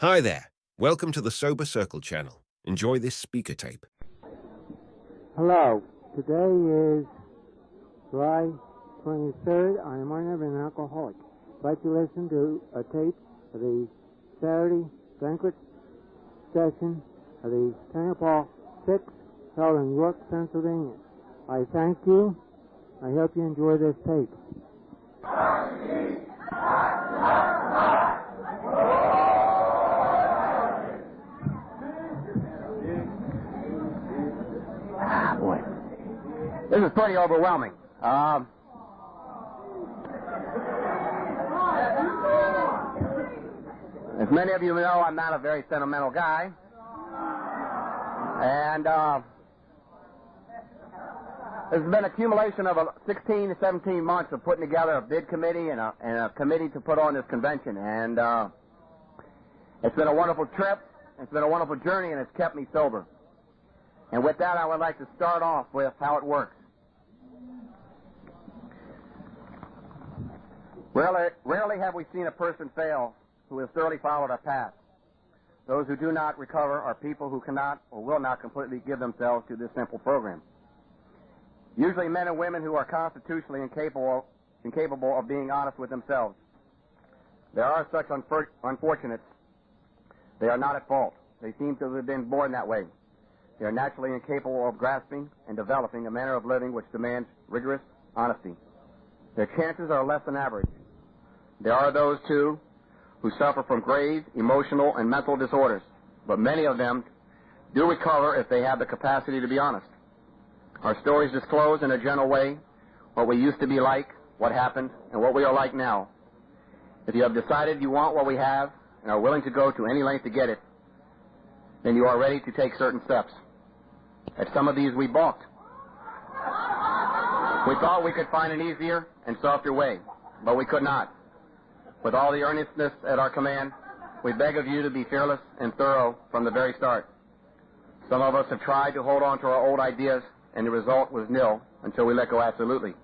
Hi there. Welcome to the Sober Circle channel. Enjoy this speaker tape. Hello. Today is July 23rd. I am an alcoholic. I'd like to listen to a tape of the Saturday banquet session of the Pennscypaa 6th held in York, Pennsylvania. I thank you. I hope you enjoy this tape. Boy, this is pretty overwhelming. As many of you know, I'm not a very sentimental guy, and there's been an accumulation of 16 to 17 months of putting together a bid committee and a committee to put on this convention, and it's been a wonderful trip, it's been a wonderful journey, and it's kept me sober. And with that, I would like to start off with how it works. Rarely have we seen a person fail who has thoroughly followed our path. Those who do not recover are people who cannot or will not completely give themselves to this simple program. Usually men and women who are constitutionally incapable of being honest with themselves. There are such unfortunates. They are not at fault. They seem to have been born that way. They are naturally incapable of grasping and developing a manner of living which demands rigorous honesty. Their chances are less than average. There are those, too, who suffer from grave emotional and mental disorders, but many of them do recover if they have the capacity to be honest. Our stories disclose in a general way what we used to be like, what happened, and what we are like now. If you have decided you want what we have and are willing to go to any length to get it, then you are ready to take certain steps. At some of these we balked. We thought we could find an easier and softer way, but we could not. With all the earnestness at our command, we beg of you to be fearless and thorough from the very start. Some of us have tried to hold on to our old ideas, and the result was nil until we let go absolutely.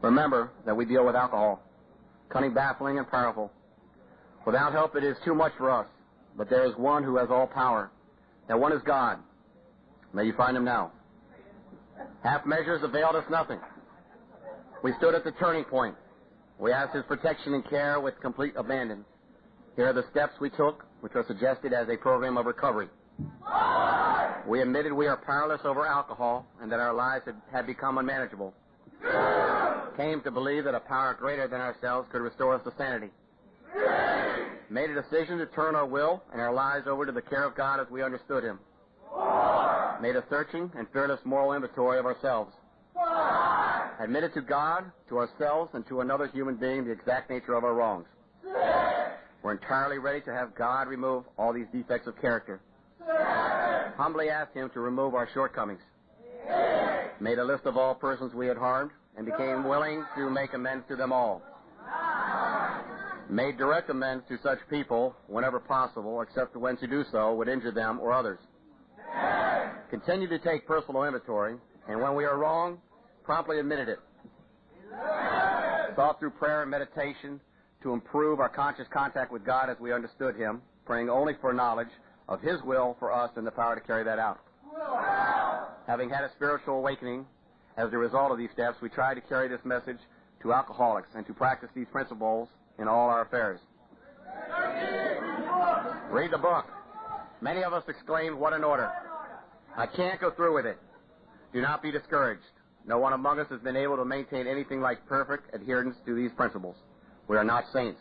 Remember that we deal with alcohol, cunning, baffling, and powerful. Without help, it is too much for us, but there is one who has all power. That one is God. May you find him now. Half measures availed us nothing. We stood at the turning point. We asked his protection and care with complete abandon. Here are the steps we took, which are suggested as a program of recovery. We admitted we are powerless over alcohol and that our lives had become unmanageable. Came to believe that a power greater than ourselves could restore us to sanity. Made a decision to turn our will and our lives over to the care of God as we understood him. Made a searching and fearless moral inventory of ourselves. Admitted to God, to ourselves, and to another human being the exact nature of our wrongs. We're entirely ready to have God remove all these defects of character. Humbly asked him to remove our shortcomings. Made a list of all persons we had harmed and became willing to make amends to them all. Made direct amends to such people whenever possible, except when to do so would injure them or others. Continued to take personal inventory, and when we are wrong, promptly admitted it. Sought through prayer and meditation to improve our conscious contact with God as we understood him, praying only for knowledge of his will for us and the power to carry that out. Having had a spiritual awakening as a result of these steps, we tried to carry this message to alcoholics and to practice these principles in all our affairs. Read the book. Many of us exclaimed, "What an order." I can't go through with it. Do not be discouraged. No one among us has been able to maintain anything like perfect adherence to these principles. We are not saints.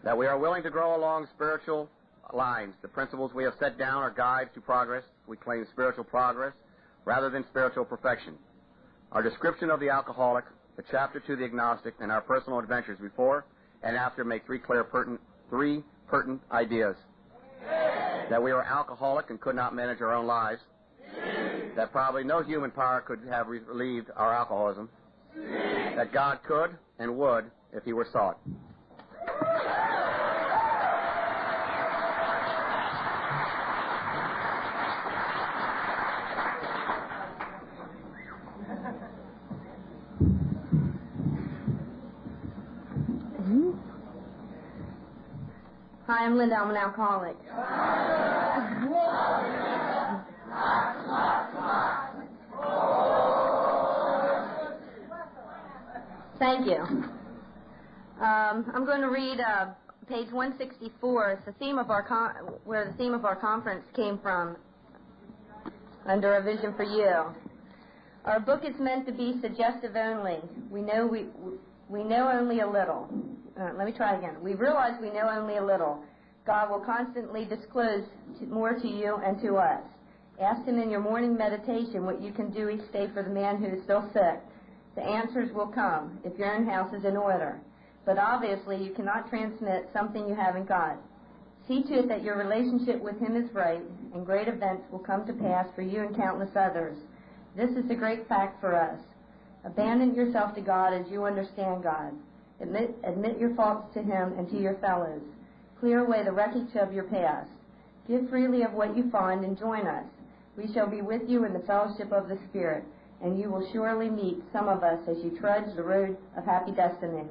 That we are willing to grow along spiritual lines. The principles we have set down are guides to progress. We claim spiritual progress rather than spiritual perfection. Our description of the alcoholic, the chapter to the agnostic, and our personal adventures before and after make three pertinent ideas. That we are alcoholic and could not manage our own lives. That probably no human power could have relieved our alcoholism. That God could and would if he were sought. Hi, I'm Linda. I'm an alcoholic. Thank you. I'm going to read page 164. It's the theme of our where the theme of our conference came from. Under A Vision for You. Our book is meant to be suggestive only. We know only a little. Let me try again. We realize we know only a little. God will constantly disclose more to you and to us. Ask Him in your morning meditation what you can do each day for the man who is still sick. The answers will come if your own house is in order. But obviously you cannot transmit something you haven't got. See to it that your relationship with Him is right, and great events will come to pass for you and countless others. This is the great fact for us. Abandon yourself to God as you understand God. Admit your faults to Him and to your fellows. Clear away the wreckage of your past. Give freely of what you find and join us. We shall be with you in the fellowship of the Spirit, and you will surely meet some of us as you trudge the road of happy destiny.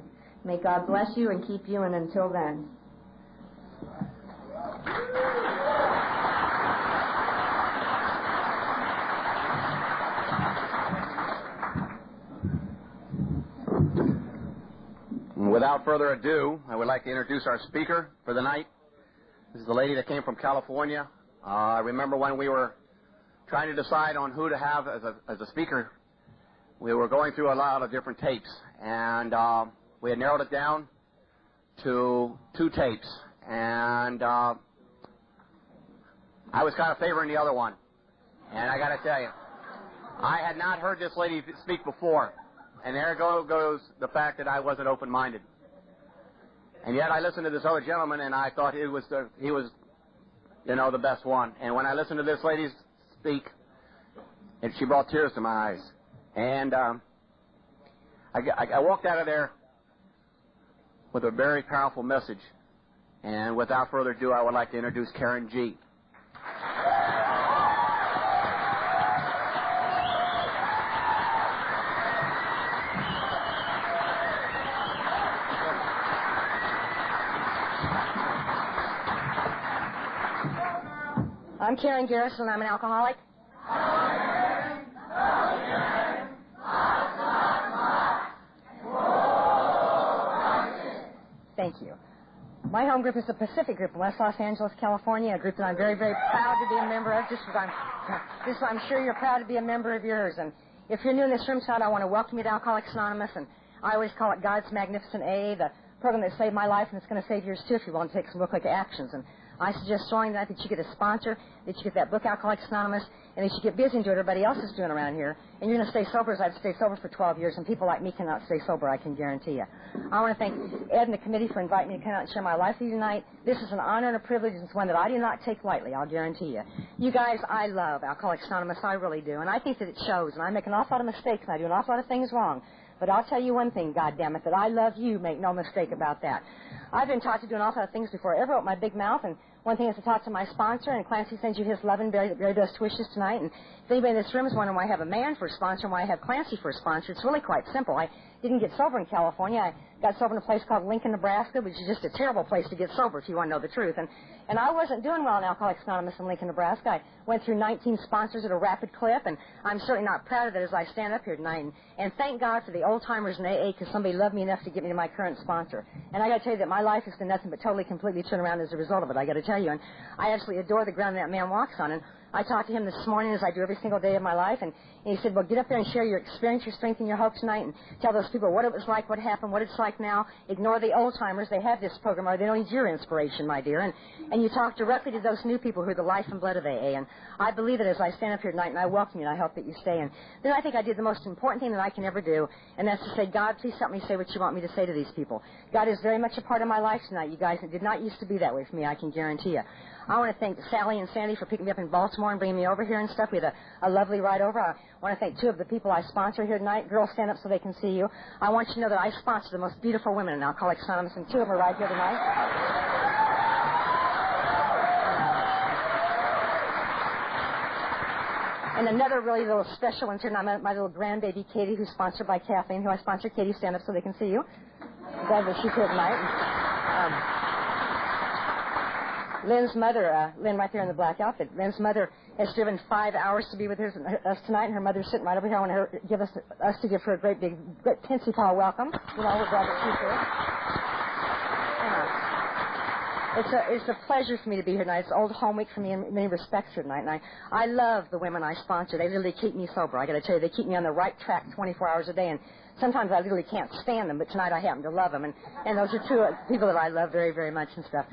May God bless you and keep you, and until then. Without further ado, I would like to introduce our speaker for the night. This is a lady that came from California. I remember when we were trying to decide on who to have as a speaker, we were going through a lot of different tapes, and we had narrowed it down to 2 tapes, and I was kind of favoring the other one. And I got to tell you, I had not heard this lady speak before. And there goes the fact that I wasn't open-minded. And yet I listened to this other gentleman, and I thought he was, the best one. And when I listened to this lady speak, and she brought tears to my eyes. And I walked out of there with a very powerful message. And without further ado, I would like to introduce Karen G. I'm Karen Garrison. I'm an alcoholic. Thank you. My home group is the Pacific Group in West Los Angeles, California, a group that I'm very, very proud to be a member of, just as I'm sure you're proud to be a member of yours. And if you're new in this room tonight, I want to welcome you to Alcoholics Anonymous, and I always call it God's Magnificent AA, the program that saved my life, and it's going to save yours too if you want to take some real-quick actions. And I suggest joining that you get a sponsor, that you get that book, Alcoholics Anonymous, and that you get busy and do what everybody else is doing around here. And you're going to stay sober as I've stayed sober for 12 years, and people like me cannot stay sober, I can guarantee you. I want to thank Ed and the committee for inviting me to come out and share my life with you tonight. This is an honor and a privilege, and it's one that I do not take lightly, I'll guarantee you. You guys, I love Alcoholics Anonymous, I really do, and I think that it shows, and I make an awful lot of mistakes, and I do an awful lot of things wrong. But I'll tell you one thing, goddammit, that I love you, make no mistake about that. I've been taught to do an awful lot of things before I ever opened my big mouth, and one thing is to talk to my sponsor, and Clancy sends you his love and very, very best wishes tonight. And if anybody in this room is wondering why I have a man for a sponsor and why I have Clancy for a sponsor, it's really quite simple. I didn't get sober in California. I got sober in a place called Lincoln, Nebraska, which is just a terrible place to get sober if you want to know the truth. And I wasn't doing well in Alcoholics Anonymous in Lincoln, Nebraska. I went through 19 sponsors at a rapid clip, and I'm certainly not proud of it as I stand up here tonight. And thank God for the old-timers in AA, because somebody loved me enough to get me to my current sponsor. And I got to tell you that my life has been nothing but totally, completely turned around as a result of it, I got to tell you. And I absolutely adore the ground that man walks on. And I talked to him this morning, as I do every single day of my life, and he said, well, get up there and share your experience, your strength, and your hope tonight, and tell those people what it was like, what happened, what it's like now. Ignore the old-timers. They have this program, or they don't need your inspiration, my dear. And you talk directly to those new people who are the life and blood of AA. And I believe that as I stand up here tonight, and I welcome you, and I hope that you stay. And then I think I did the most important thing that I can ever do, and that's to say, God, please help me say what you want me to say to these people. God is very much a part of my life tonight, you guys. It did not used to be that way for me, I can guarantee you. I want to thank Sally and Sandy for picking me up in Baltimore and bringing me over here and stuff. We had a lovely ride over. I want to thank 2 of the people I sponsor here tonight. Girls, stand up so they can see you. I want you to know that I sponsor the most beautiful women in Alcoholics Anonymous, and 2 of them are right here tonight. And another really little special one's here tonight, my little grandbaby Katie, who's sponsored by Kathleen, who I sponsor. Katie, stand up so they can see you. I'm glad that she's here tonight. Lynn's mother, Lynn right there in the black outfit, Lynn's mother has driven 5 hours to be with us tonight, and her mother's sitting right over here. I want her to give us to give her a great 6th Pennscypaa welcome. You know, we're glad that she's here. It's a pleasure for me to be here tonight. It's old home week for me in many respects here tonight, and I love the women I sponsor. They literally keep me sober. I got to tell you, they keep me on the right track 24 hours a day, and sometimes I literally can't stand them, but tonight I happen to love them, and those are two people that I love very, very much and stuff.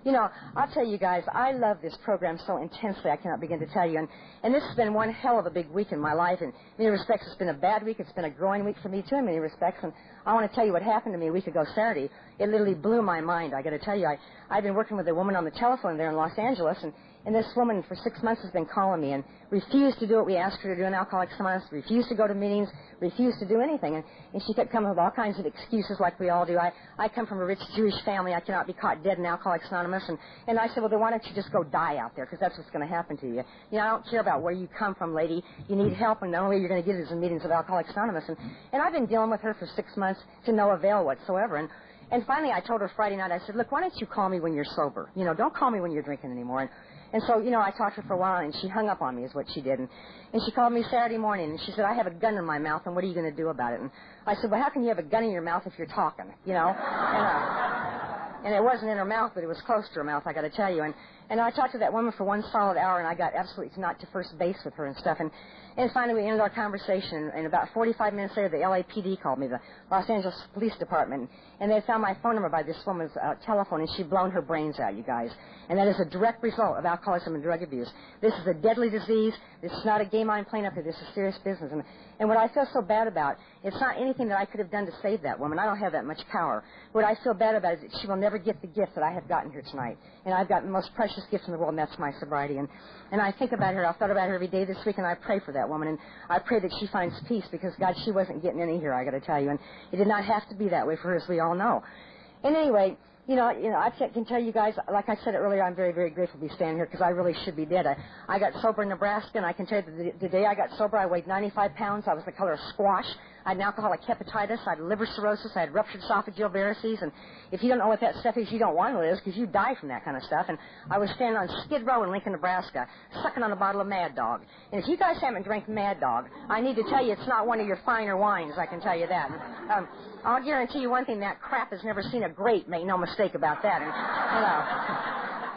You know, I'll tell you guys, I love this program so intensely I cannot begin to tell you. And this has been one hell of a big week in my life. In many respects, it's been a bad week. It's been a growing week for me, too, in many respects. And I want to tell you what happened to me a week ago Saturday. It literally blew my mind. I got to tell you, I've been working with a woman on the telephone there in Los Angeles, and this woman for 6 months has been calling me and refused to do what we asked her to do in Alcoholics Anonymous, refused to go to meetings, refused to do anything. And she kept coming with all kinds of excuses like we all do. I come from a rich Jewish family. I cannot be caught dead in Alcoholics Anonymous. And I said, well, then why don't you just go die out there, because that's what's going to happen to you. You know, I don't care about where you come from, lady. You need help, and the only way you're going to get it is in meetings of Alcoholics Anonymous. And I've been dealing with her for 6 months to no avail whatsoever. And finally I told her Friday night, I said, look, why don't you call me when you're sober? You know, don't call me when you're drinking anymore. And so, you know, I talked to her for a while, and she hung up on me is what she did. And she called me Saturday morning, and she said, I have a gun in my mouth, and what are you going to do about it? And I said, well, how can you have a gun in your mouth if you're talking, you know? And it wasn't in her mouth, but it was close to her mouth, I got to tell you. And I talked to that woman for 1 solid hour, and I got absolutely not to first base with her and stuff. And finally, we ended our conversation, and about 45 minutes later, the LAPD called me, the Los Angeles Police Department, and they found my phone number by this woman's telephone, and she'd blown her brains out, you guys. And that is a direct result of alcoholism and drug abuse. This is a deadly disease. This is not a game I'm playing up here. This is serious business. And what I feel so bad about, it's not anything that I could have done to save that woman. I don't have that much power. What I feel bad about is that she will never get the gift that I have gotten here tonight. And I've got the most precious gift in the world, and that's my sobriety. And I think about her. I've thought about her every day this week, and I pray for that woman. And I pray that she finds peace, because, God, she wasn't getting any here, I got to tell you. And it did not have to be that way for her, as we all know. And anyway, you know, I can tell you guys, like I said earlier, I'm very, very grateful to be standing here, because I really should be dead. I got sober in Nebraska, and I can tell you that the day I got sober, I weighed 95 pounds. I was the color of squash. I had an alcoholic hepatitis. I had liver cirrhosis. I had ruptured esophageal varices. And if you don't know what that stuff is, you don't want to live, because you die from that kind of stuff. And I was standing on Skid Row in Lincoln, Nebraska, sucking on a bottle of Mad Dog. And if you guys haven't drank Mad Dog, I need to tell you it's not one of your finer wines, I can tell you that. I'll guarantee you one thing, that crap has never seen a grape, make no mistake about that.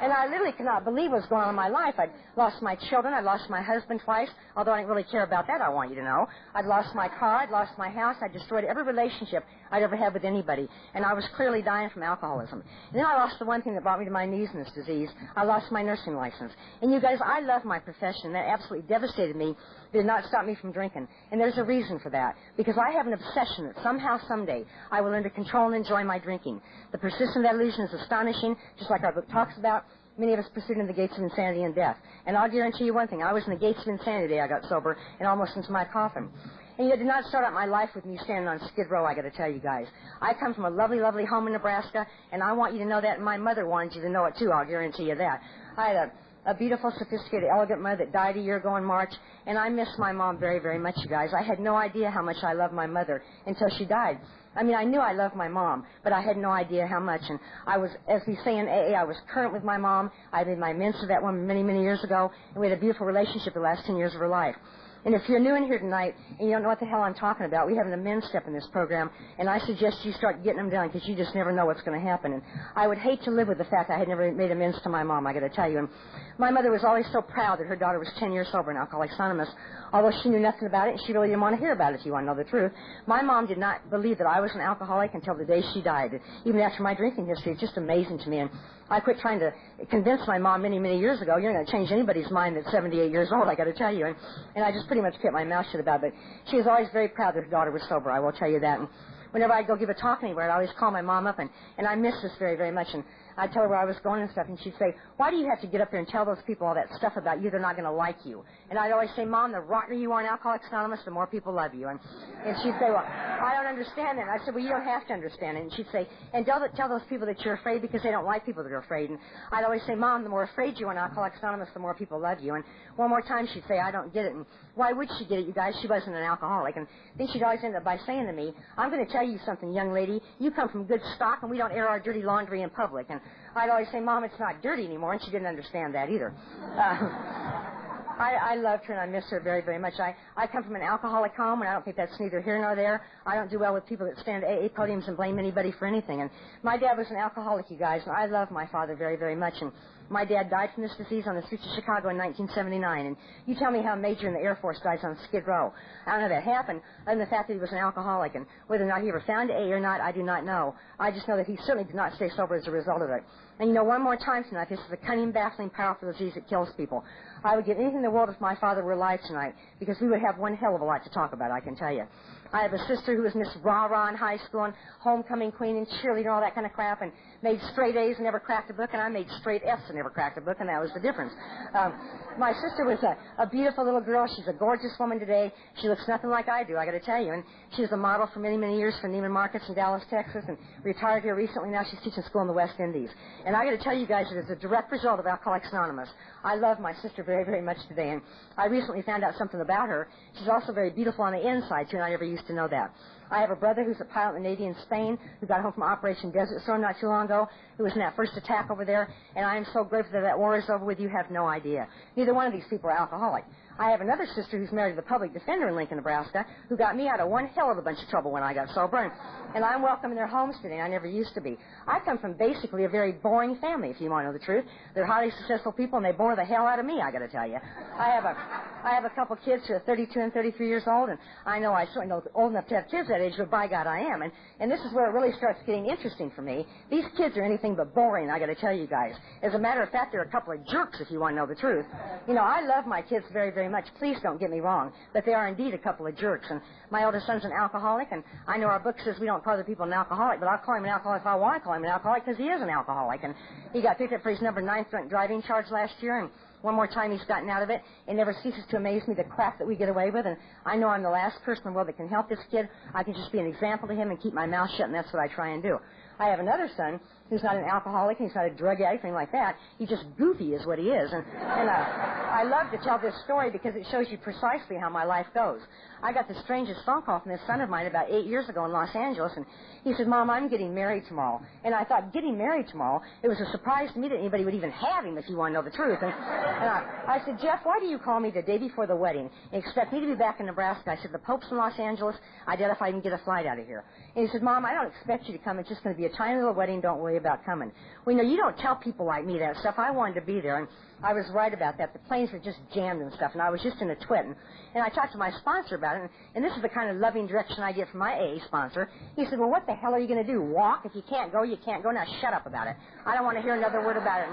And I literally cannot believe what's going on in my life. I'd lost my children. I lost my husband twice, although I didn't really care about that, I want you to know. I'd lost my car. I'd lost my house. I destroyed every relationship I'd ever had with anybody. And I was clearly dying from alcoholism. And then I lost the one thing that brought me to my knees in this disease. I lost my nursing license. And you guys, I love my profession. That absolutely devastated me. It did not stop me from drinking. And there's a reason for that. Because I have an obsession that somehow, someday, I will learn to control and enjoy my drinking. The persistence of that illusion is astonishing, just like our book talks about. Many of us proceed in the gates of insanity and death. And I'll guarantee you one thing. I was in the gates of insanity the day I got sober, and almost into my coffin. And it did not start out my life with me standing on Skid Row, I got to tell you guys. I come from a lovely, lovely home in Nebraska, and I want you to know that, and my mother wanted you to know it, too. I'll guarantee you that. I had a beautiful, sophisticated, elegant mother that died a year ago in March, and I miss my mom very, very much, you guys. I had no idea how much I loved my mother until she died. I mean, I knew I loved my mom, but I had no idea how much. And I was, as we say in AA, I was current with my mom. I made my amends to that woman many, many years ago, and we had a beautiful relationship the last 10 years of her life. And if you're new in here tonight and you don't know what the hell I'm talking about, we have an amends step in this program, and I suggest you start getting them done, because you just never know what's going to happen. And I would hate to live with the fact I had never made amends to my mom, I got to tell you. And my mother was always so proud that her daughter was 10 years sober in Alcoholics Anonymous, although she knew nothing about it, and she really didn't want to hear about it, if you want to know the truth. My mom did not believe that I was an alcoholic until the day she died. Even after my drinking history, it's just amazing to me. And I quit trying to convince my mom many, many years ago. You're not going to change anybody's mind that's 78 years old, I got to tell you. And I just pretty much kept my mouth shut about it. But she was always very proud that her daughter was sober, I will tell you that. And whenever I'd go give a talk anywhere, I'd always call my mom up, and I miss this very, very much. And I'd tell her where I was going and stuff, and she'd say, why do you have to get up there and tell those people all that stuff about you? They're not going to like you. And I'd always say, Mom, the rottener you are in Alcoholics Anonymous, the more people love you. And she'd say, well, I don't understand that. And I said, well, you don't have to understand it. And she'd say, and tell those people that you're afraid, because they don't like people that are afraid. And I'd always say, Mom, the more afraid you are in Alcoholics Anonymous, the more people love you. And one more time she'd say, I don't get it. And why would she get it, you guys? She wasn't an alcoholic. And then she'd always end up by saying to me, I'm going to tell you something, young lady. You come from good stock, and we don't air our dirty laundry in public. And I'd always say, Mom, it's not dirty anymore, and she didn't understand that either. I loved her, and I miss her very, very much. I come from an alcoholic home, and I don't think that's neither here nor there. I don't do well with people that stand at AA podiums and blame anybody for anything. And my dad was an alcoholic, you guys, and I love my father very, very much. And my dad died from this disease on the streets of Chicago in 1979. And you tell me how a major in the Air Force dies on Skid Row. I don't know how that happened, other than the fact that he was an alcoholic. And whether or not he ever found AA or not, I do not know. I just know that he certainly did not stay sober as a result of it. And you know, one more time tonight, this is a cunning, baffling, powerful disease that kills people. I would give anything in the world if my father were alive tonight, because we would have one hell of a lot to talk about, I can tell you. I have a sister who was Miss Rah-Rah in high school and homecoming queen and cheerleader and all that kind of crap, and made straight A's and never cracked a book, and I made straight F's and never cracked a book, and that was the difference. My sister was a beautiful little girl. She's a gorgeous woman today. She looks nothing like I do, I got to tell you. And she was a model for many, many years for Neiman Marcus in Dallas, Texas, and retired here recently. Now she's teaching school in the West Indies. And I got to tell you guys that as a direct result of Alcoholics Anonymous, I love my sister very, very much today. And I recently found out something about her. She's also very beautiful on the inside, too, and I never used to know that. I have a brother who's a pilot in the Navy in Spain who got home from Operation Desert Storm not too long ago, who was in that first attack over there, and I am so grateful that that war is over with. You have no idea. Neither one of these people are alcoholic. I have another sister who's married to the public defender in Lincoln, Nebraska, who got me out of one hell of a bunch of trouble when I got sober, and I'm welcome in their homes today. I never used to be. I come from basically a very boring family, if you want to know the truth. They're highly successful people, and they bore the hell out of me, I got to tell you. I have a couple kids who are 32 and 33 years old, and I know I certainly know old enough to have kids that age, but by God, I am. And this is where it really starts getting interesting for me. These kids are anything but boring, I got to tell you guys. As a matter of fact, they're a couple of jerks, if you want to know the truth. You know, I love my kids very, very much. Please don't get me wrong, but they are indeed a couple of jerks. And my oldest son's an alcoholic, and I know our book says we don't call other people an alcoholic, but I'll call him an alcoholic if I want to call him an alcoholic, because he is an alcoholic. And he got picked up for his number 9 drunk driving charge last year, and one more time he's gotten out of it. It never ceases to amaze me, the crap that we get away with, and I know I'm the last person in the world that can help this kid. I can just be an example to him and keep my mouth shut, and that's what I try and do. I have another son who's not an alcoholic, and he's not a drug addict, anything like that. He's just goofy is what he is. And I love to tell this story because it shows you precisely how my life goes. I got the strangest phone call from this son of mine about 8 years ago in Los Angeles, and he said, Mom, I'm getting married tomorrow. And I thought, getting married tomorrow? It was a surprise to me that anybody would even have him, if you want to know the truth. And I said, Jeff, why do you call me the day before the wedding and expect me to be back in Nebraska? I said, the Pope's in Los Angeles. I doubt if I can get a flight out of here. And he said, Mom, I don't expect you to come. It's just going to be a tiny little wedding. Don't worry about coming. Well, you know, you don't tell people like me that stuff. I wanted to be there, and I was right about that. The planes were just jammed and stuff, and I was just in a twit. And I talked to my sponsor about it, and this is the kind of loving direction I get from my AA sponsor. He said, well, what the hell are you going to do? Walk? If you can't go, you can't go. Now shut up about it. I don't want to hear another word about it.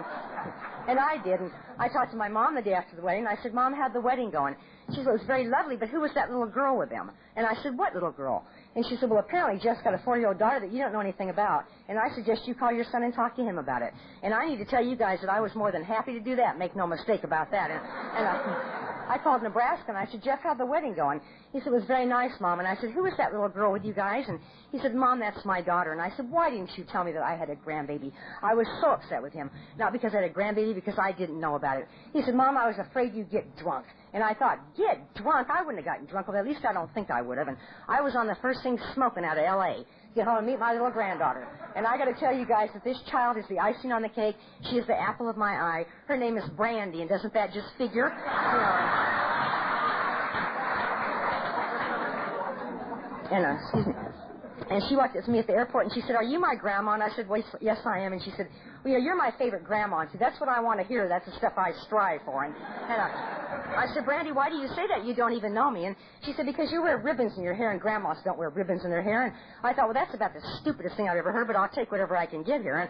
And I did. And I talked to my mom the day after the wedding, and I said, Mom, how'd the wedding going? She said, it was very lovely, but who was that little girl with them? And I said, what little girl? And she said, well, apparently Jeff's got a 4-year-old daughter that you don't know anything about, and I suggest you call your son and talk to him about it. And I need to tell you guys that I was more than happy to do that. Make no mistake about that. And I called Nebraska, and I said, Jeff, how'd the wedding going? He said, it was very nice, Mom. And I said, who is that little girl with you guys? And he said, Mom, that's my daughter. And I said, why didn't you tell me that I had a grandbaby? I was so upset with him. Not because I had a grandbaby, because I didn't know about it. He said, Mom, I was afraid you'd get drunk. And I thought, get drunk? I wouldn't have gotten drunk. Well, at least I don't think I would have. And I was on the first thing smoking out of L.A. Get home and meet my little granddaughter. And I got to tell you guys that this child is the icing on the cake. She is the apple of my eye. Her name is Brandy, and doesn't that just figure? You know. Excuse me. And she walked up to me at the airport, and she said, are you my grandma? And I said, well, yes, I am. And she said, well, you're my favorite grandma. And she said, that's what I want to hear. That's the stuff I strive for. And I said, Brandy, why do you say that? You don't even know me. And she said, because you wear ribbons in your hair, and grandmas don't wear ribbons in their hair. And I thought, well, that's about the stupidest thing I've ever heard, but I'll take whatever I can get here. And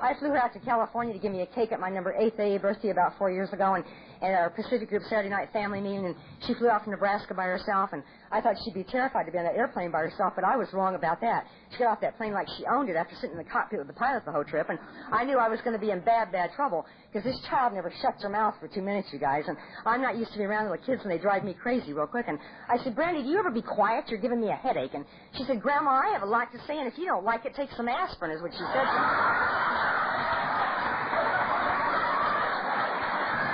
I flew her out to California to give me a cake at my number 8th AA birthday about 4 years ago, and at our Pacific Group Saturday night family meeting, and she flew out from Nebraska by herself, and I thought she'd be terrified to be on that airplane by herself, but I was wrong about that. She got off that plane like she owned it after sitting in the cockpit with the pilot the whole trip, and I knew I was going to be in bad, bad trouble, because this child never shuts her mouth for 2 minutes, you guys, and I'm not used to being around little kids, and they drive me crazy real quick. And I said, Brandy, do you ever be quiet? You're giving me a headache. And she said, Grandma, I have a lot to say, and if you don't like it, take some aspirin, is what she said.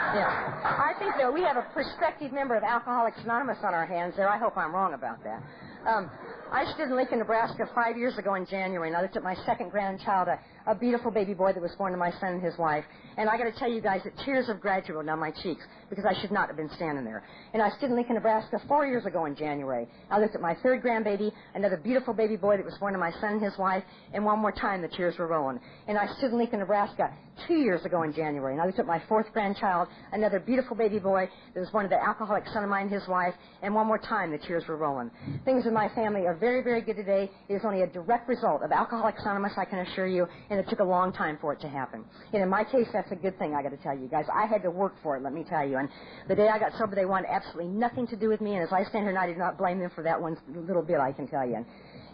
Yeah. I think that we have a prospective member of Alcoholics Anonymous on our hands there. I hope I'm wrong about that. I stood in Lincoln, Nebraska 5 years ago in January, and I looked at my second grandchild, a a beautiful baby boy that was born to my son and his wife. And I got to tell you guys that tears of gratitude rolled down my cheeks because I should not have been standing there. And I stood in Lincoln, Nebraska 4 years ago in January. I looked at my third grandbaby, another beautiful baby boy that was born to my son and his wife, and one more time the tears were rolling. And I stood in Lincoln, Nebraska 2 years ago in January, and I looked at my fourth grandchild, another beautiful baby boy that was born to the alcoholic son of mine and his wife, and one more time the tears were rolling. Things in my family are very, very good today. It is only a direct result of Alcoholics Anonymous, I can assure you, and it took a long time for it to happen. And in my case, that's a good thing, I got to tell you guys. I had to work for it, let me tell you. And the day I got sober, they wanted absolutely nothing to do with me, and as I stand here, and I do not blame them for that one little bit, I can tell you. And,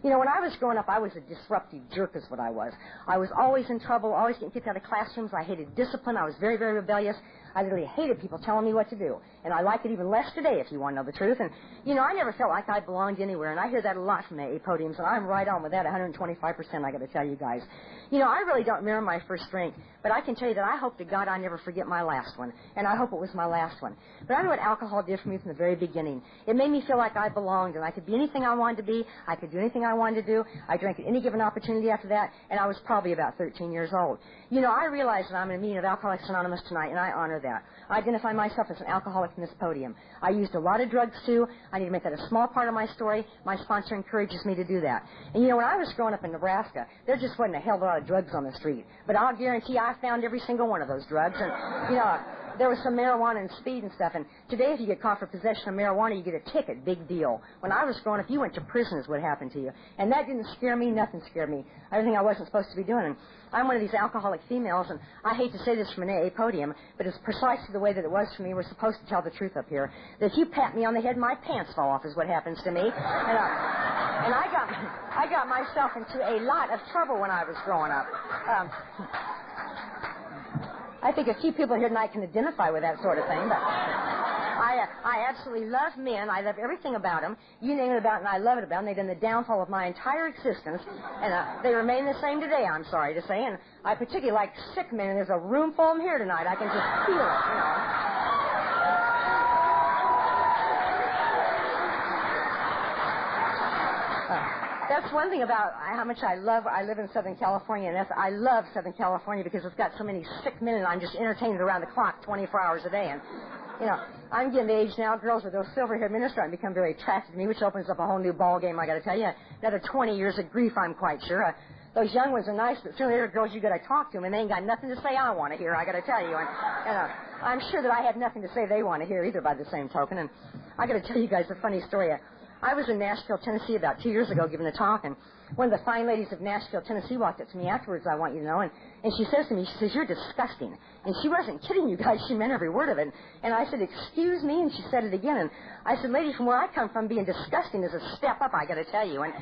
you know, when I was growing up, I was a disruptive jerk is what I was. I was always in trouble, always getting kicked out of classrooms. I hated discipline. I was very, very rebellious. I literally hated people telling me what to do. And I like it even less today, if you want to know the truth. And, you know, I never felt like I belonged anywhere, and I hear that a lot from AA podiums, and I'm right on with that 125%, I got to tell you guys. You know, I really don't remember my first drink, but I can tell you that I hope to God I never forget my last one, and I hope it was my last one. But I know what alcohol did for me from the very beginning. It made me feel like I belonged, and I could be anything I wanted to be. I could do anything I wanted to do. I drank at any given opportunity after that, and I was probably about 13 years old. You know, I realize that I'm in a meeting of Alcoholics Anonymous tonight, and I honor that. I identify myself as an alcoholic from this podium. I used a lot of drugs, too. I need to make that a small part of my story. My sponsor encourages me to do that. And, you know, when I was growing up in Nebraska, there just wasn't a hell of a lot of drugs on the street. But I'll guarantee I found every single one of those drugs. And, you know, there was some marijuana and speed and stuff. And today, if you get caught for possession of marijuana, you get a ticket. Big deal. When I was growing up, you went to prison is what happened to you. And that didn't scare me. Nothing scared me. Everything I wasn't supposed to be doing. And I'm one of these alcoholic females, and I hate to say this from an AA podium, but it's precisely the way that it was for me. We're supposed to tell the truth up here. That if you pat me on the head, my pants fall off is what happens to me. And I got myself into a lot of trouble when I was growing up. I think a few people here tonight can identify with that sort of thing, but I absolutely love men. I love everything about them. You name it about them, and I love it about them. They've been the downfall of my entire existence, and they remain the same today, I'm sorry to say. And I particularly like sick men, and there's a room full of them here tonight. I can just feel it, you know. That's one thing about how much I live in Southern California, and I love Southern California because it's got so many sick men, and I'm just entertained around the clock 24 hours a day. And, you know, I'm getting the age now, girls with those silver-haired men are starting to become very attracted to me, which opens up a whole new ball game, I got to tell you. Another 20 years of grief, I'm quite sure. Those young ones are nice, but sooner or later, girls, you got to talk to them, and they ain't got nothing to say I want to hear, I got to tell you. And I'm sure that I have nothing to say they want to hear either by the same token. And I got to tell you guys a funny story. I was in Nashville, Tennessee about 2 years ago giving a talk, and one of the fine ladies of Nashville, Tennessee walked up to me afterwards, I want you to know, and she says to me, she says, "You're disgusting." And she wasn't kidding, you guys. She meant every word of it. And I said, "Excuse me?" And she said it again. And I said, "Lady, from where I come from, being disgusting is a step up, I got to tell you." And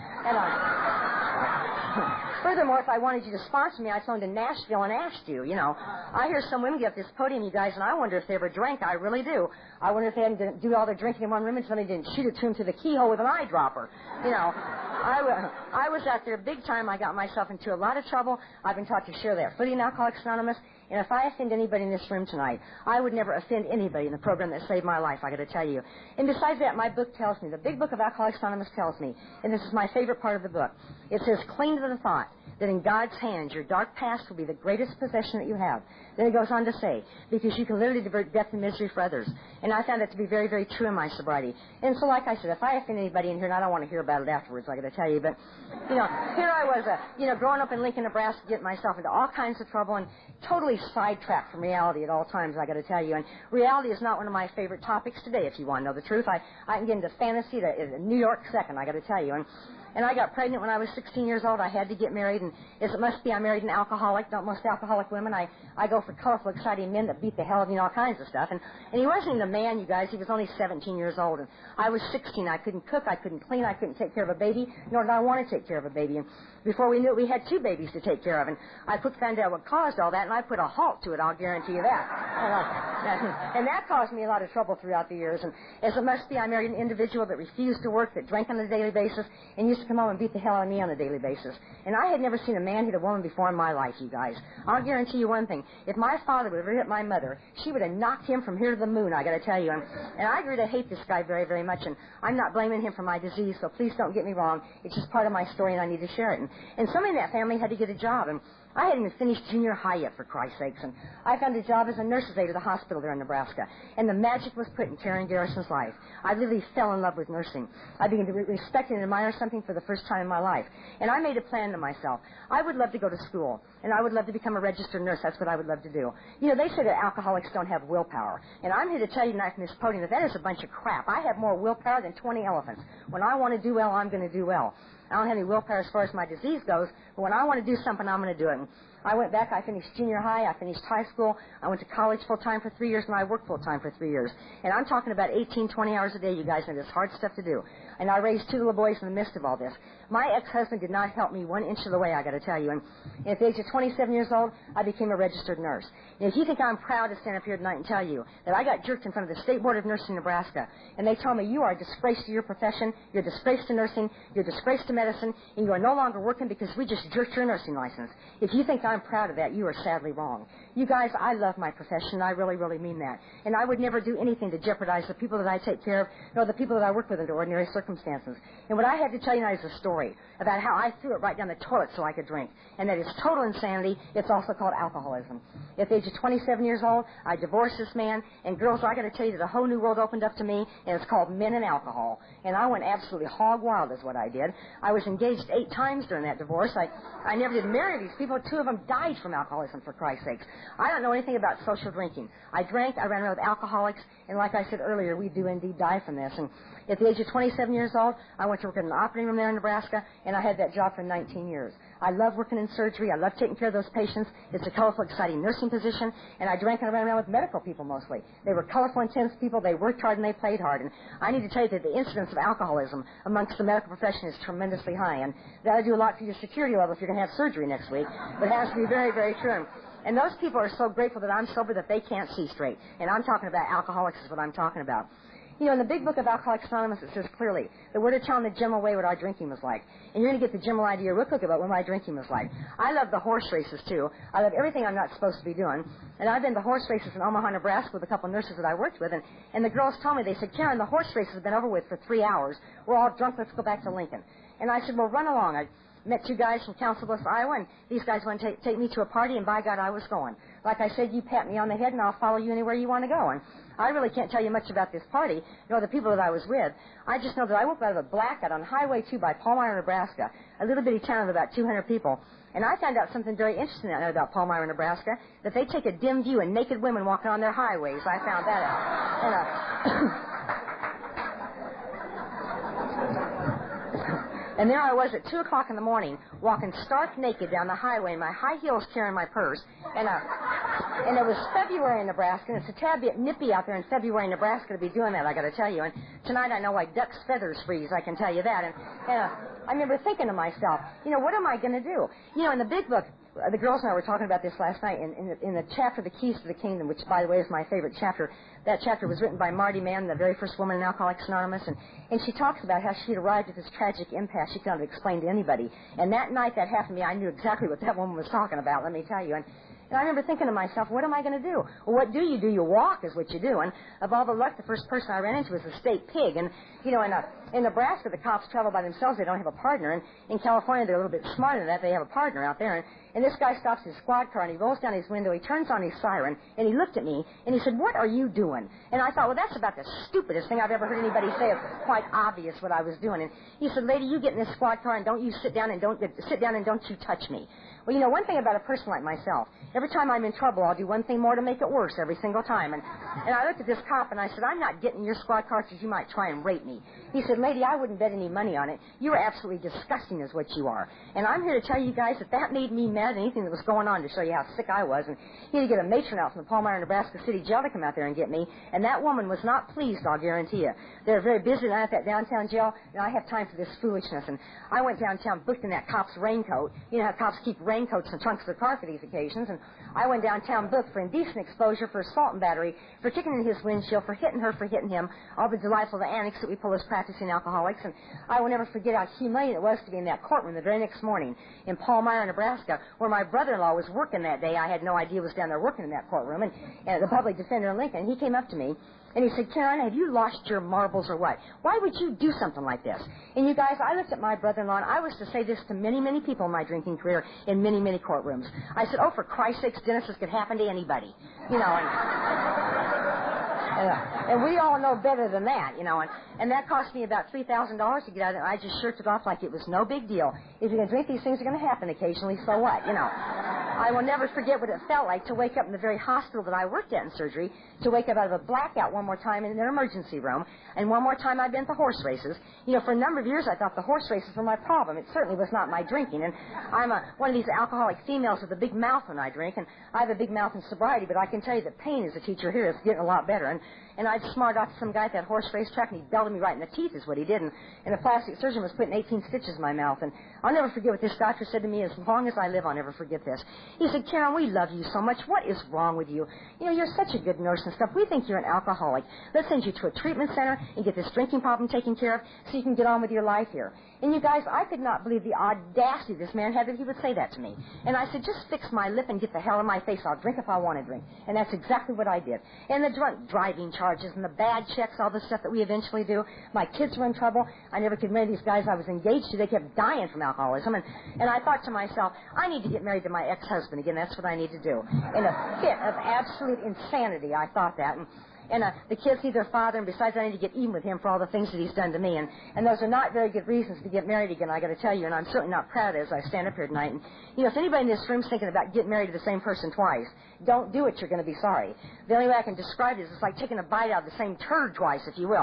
furthermore, if I wanted you to sponsor me, I'd phone to Nashville and asked you, you know. I hear some women get up this podium, you guys, and I wonder if they ever drank. I really do. I wonder if they had to do all their drinking in one room and somebody didn't shoot it to them through the keyhole with an eyedropper. You know, I was out there big time. I got myself into a lot of trouble. I've been taught to share that footing in Alcoholics Anonymous. And if I offend anybody in this room tonight, I would never offend anybody in the program that saved my life, I got to tell you. And besides that, my book tells me, the big book of Alcoholics Anonymous tells me, and this is my favorite part of the book, it says, cling to the thought that in God's hands, your dark past will be the greatest possession that you have. Then it goes on to say, because you can literally divert death and misery for others. And I found that to be very, very true in my sobriety. And so, like I said, if I offend anybody in here, and I don't want to hear about it afterwards, I got to tell you, but, you know, here I was, growing up in Lincoln, Nebraska, getting myself into all kinds of trouble and totally sidetracked from reality at all times, I got to tell you. And reality is not one of my favorite topics today, if you want to know the truth. I can get into fantasy to New York second, I got to tell you. And I got pregnant when I was 16 years old. I had to get married, and as it must be, I married an alcoholic. Don't most alcoholic women. I go for colorful, exciting men that beat the hell out of me and all kinds of stuff. And he wasn't even a man, you guys. He was only 17 years old. And I was 16. I couldn't cook. I couldn't clean. I couldn't take care of a baby, nor did I want to take care of a baby. And before we knew it, we had 2 babies to take care of. And I found out what caused all that, and I put a halt to it, I'll guarantee you that. And that caused me a lot of trouble throughout the years. And as it must be, I married an individual that refused to work, that drank on a daily basis, and used to come home and beat the hell out of me on a daily basis. And I had never seen a man hit a woman before in my life, you guys. I'll guarantee you one thing. If my father would have ever hit my mother, she would have knocked him from here to the moon, I got to tell you. And I grew to hate this guy very, very much, and I'm not blaming him for my disease, so please don't get me wrong. It's just part of my story, and I need to share it. And somebody in that family had to get a job, and I hadn't even finished junior high yet, for Christ's sakes, and I found a job as a nurse's aide at a hospital there in Nebraska, and the magic was put in Karen Garrison's life. I literally fell in love with nursing. I began to respect and admire something for the first time in my life, and I made a plan to myself. I would love to go to school, and I would love to become a registered nurse. That's what I would love to do. You know, they say that alcoholics don't have willpower, and I'm here to tell you tonight from this podium that that is a bunch of crap. I have more willpower than 20 elephants. When I want to do well, I'm going to do well. I don't have any willpower as far as my disease goes, but when I want to do something, I'm going to do it. I went back, I finished junior high, I finished high school, I went to college full-time for 3 years, and I worked full-time for 3 years. And I'm talking about 18, 20 hours a day, you guys know, this hard stuff to do. And I raised 2 little boys in the midst of all this. My ex-husband did not help me 1 inch of the way, I got to tell you. And at the age of 27 years old, I became a registered nurse. And if you think I'm proud to stand up here tonight and tell you that I got jerked in front of the State Board of Nursing in Nebraska, and they told me, you are a disgrace to your profession, you're a disgrace to nursing, you're a disgrace to medicine, and you are no longer working because we just jerked your nursing license. If you think I'm proud of that, you are sadly wrong. You guys, I love my profession. I really, really mean that. And I would never do anything to jeopardize the people that I take care of, nor the people that I work with under ordinary circumstances. And what I have to tell you now is a story about how I threw it right down the toilet so I could drink. And that is total insanity. It's also called alcoholism. At the age of 27 years old, I divorced this man. And girls, I got to tell you that a whole new world opened up to me, and it's called men and alcohol. And I went absolutely hog wild is what I did. I was engaged 8 times during that divorce. I never did marry these people. 2 of them died from alcoholism, for Christ's sakes. I don't know anything about social drinking. I drank, I ran around with alcoholics, and like I said earlier, we do indeed die from this. And at the age of 27 years old, I went to work in an operating room there in Nebraska, and I had that job for 19 years. I love working in surgery. I love taking care of those patients. It's a colorful, exciting nursing position, and I drank and ran around with medical people mostly. They were colorful, intense people. They worked hard, and they played hard. And I need to tell you that the incidence of alcoholism amongst the medical profession is tremendously high, and that'll do a lot for your security level if you're going to have surgery next week. But it has to be very, very true. And those people are so grateful that I'm sober that they can't see straight. And I'm talking about alcoholics is what I'm talking about. You know, in the big book of Alcoholics Anonymous, it says clearly that we're to tell in the general way what our drinking was like. And you're going to get the general idea real quick about what my drinking was like. I love the horse races, too. I love everything I'm not supposed to be doing. And I've been to horse races in Omaha, Nebraska with a couple of nurses that I worked with. And the girls told me, they said, Karen, the horse race has been over with for 3 hours. We're all drunk. Let's go back to Lincoln. And I said, well, run along. I met 2 guys from Council Bluffs, Iowa, and these guys want to take me to a party, and by God, I was going. Like I said, you pat me on the head, and I'll follow you anywhere you want to go. And I really can't tell you much about this party, nor the people that I was with. I just know that I woke up out of a blackout on Highway 2 by Palmyra, Nebraska, a little bitty town of about 200 people. And I found out something very interesting about Palmyra, Nebraska, that they take a dim view and naked women walking on their highways. I found that out. And there I was at 2 o'clock in the morning, walking stark naked down the highway, my high heels carrying my purse. And it was February in Nebraska, and it's a tad bit nippy out there in February in Nebraska to be doing that, I got to tell you. And tonight I know why duck's feathers freeze, I can tell you that. And I remember thinking to myself, you know, what am I going to do? You know, in the big book, the girls and I were talking about this last night in the chapter, The Keys to the Kingdom, which, by the way, is my favorite chapter. That chapter was written by Marty Mann, the very first woman in Alcoholics Anonymous, and she talks about how she had arrived at this tragic impasse she couldn't explain to anybody. And that night that happened to me, I knew exactly what that woman was talking about, let me tell you. And I remember thinking to myself, what am I going to do? Well, what do? You walk is what you do. And of all the luck, the first person I ran into was a state pig. And, you know, in Nebraska, the cops travel by themselves. They don't have a partner. And in California, they're a little bit smarter than that. They have a partner out there. And this guy stops his squad car, and he rolls down his window. He turns on his siren, and he looked at me, and he said, what are you doing? And I thought, well, that's about the stupidest thing I've ever heard anybody say. It's quite obvious what I was doing. And he said, lady, you get in this squad car, and don't you sit down and don't you touch me. Well, you know, one thing about a person like myself, every time I'm in trouble, I'll do one thing more to make it worse every single time. And I looked at this cop, and I said, I'm not getting in your squad car because you might try and rape me. He said, lady, I wouldn't bet any money on it. You are absolutely disgusting is what you are. And I'm here to tell you guys that made me mad at anything that was going on, to show you how sick I was. And he had to get a matron out from the Palmyra, Nebraska City Jail to come out there and get me. And that woman was not pleased, I'll guarantee you. They're very busy tonight at that downtown jail, and I have time for this foolishness. And I went downtown, booked in that cop's raincoat. You know how cops keep raincoats in the trunks of their car for these occasions. And I went downtown, booked for indecent exposure, for assault and battery, for kicking in his windshield, for hitting her, for hitting him, all the delightful antics that we pull as practicing alcoholics. And I will never forget how humiliating it was to be in that courtroom the very next morning in Palmyra, Nebraska, where my brother-in-law was working that day. I had no idea he was down there working in that courtroom, and the public defender in Lincoln. He came up to me, and he said, Karen, have you lost your marbles or what? Why would you do something like this? And you guys, I looked at my brother-in-law, and I was to say this to many, many people in my drinking career in many, many courtrooms. I said, oh, for Christ's sakes, Dennis, this could happen to anybody. You know, and we all know better than that, you know, and that cost me about $3,000 to get out of there. I just sure took off like it was no big deal. If you're going to drink, these things are going to happen occasionally, so what, you know. I will never forget what it felt like to wake up in the very hospital that I worked at in surgery, to wake up out of a blackout one more time in an emergency room, and one more time I'd been to horse races. You know, for a number of years I thought the horse races were my problem. It certainly was not my drinking, and I'm one of these alcoholic females with a big mouth when I drink, and I have a big mouth in sobriety, but I can tell you that pain as a teacher here is getting a lot better, and I'd smart off some guy at that horse race track, and he belted me right in the teeth is what he did, and a plastic surgeon was putting 18 stitches in my mouth, and I'll never forget what this doctor said to me. As long as I live, I'll never forget this. He said, Karen, we love you so much. What is wrong with you? You know, you're such a good nurse and stuff. We think you're an alcoholic. Let's send you to a treatment center and get this drinking problem taken care of so you can get on with your life here. And you guys, I could not believe the audacity this man had that he would say that to me. And I said, just fix my lip and get the hell in my face. I'll drink if I want to drink. And that's exactly what I did. And the drunk driving charges and the bad checks, all the stuff that we eventually do. My kids were in trouble. I never could marry these guys I was engaged to. They kept dying from alcoholism. And I thought to myself, I need to get married to my ex-husband again. That's what I need to do. In a fit of absolute insanity, I thought that. And the kids need their father, and besides, I need to get even with him for all the things that he's done to me. And those are not very good reasons to get married again, I got to tell you, and I'm certainly not proud of it as I stand up here tonight. And, you know, if anybody in this room's thinking about getting married to the same person twice, don't do it. You're going to be sorry. The only way I can describe it is it's like taking a bite out of the same turd twice, if you will.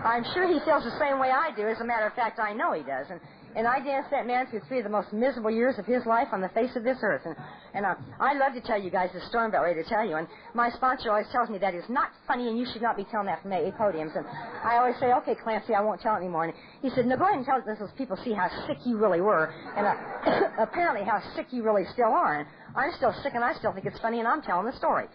I'm sure he feels the same way I do. As a matter of fact, I know he does. And I danced that man through 3 of the most miserable years of his life on the face of this earth. And I love to tell you guys the story I'm about ready to tell you. And my sponsor always tells me that is not funny, and you should not be telling that from AA podiums. And I always say, okay, Clancy, I won't tell it anymore. And he said, no, go ahead and tell it so people see how sick you really were. And apparently how sick you really still are. And I'm still sick, and I still think it's funny, and I'm telling the story.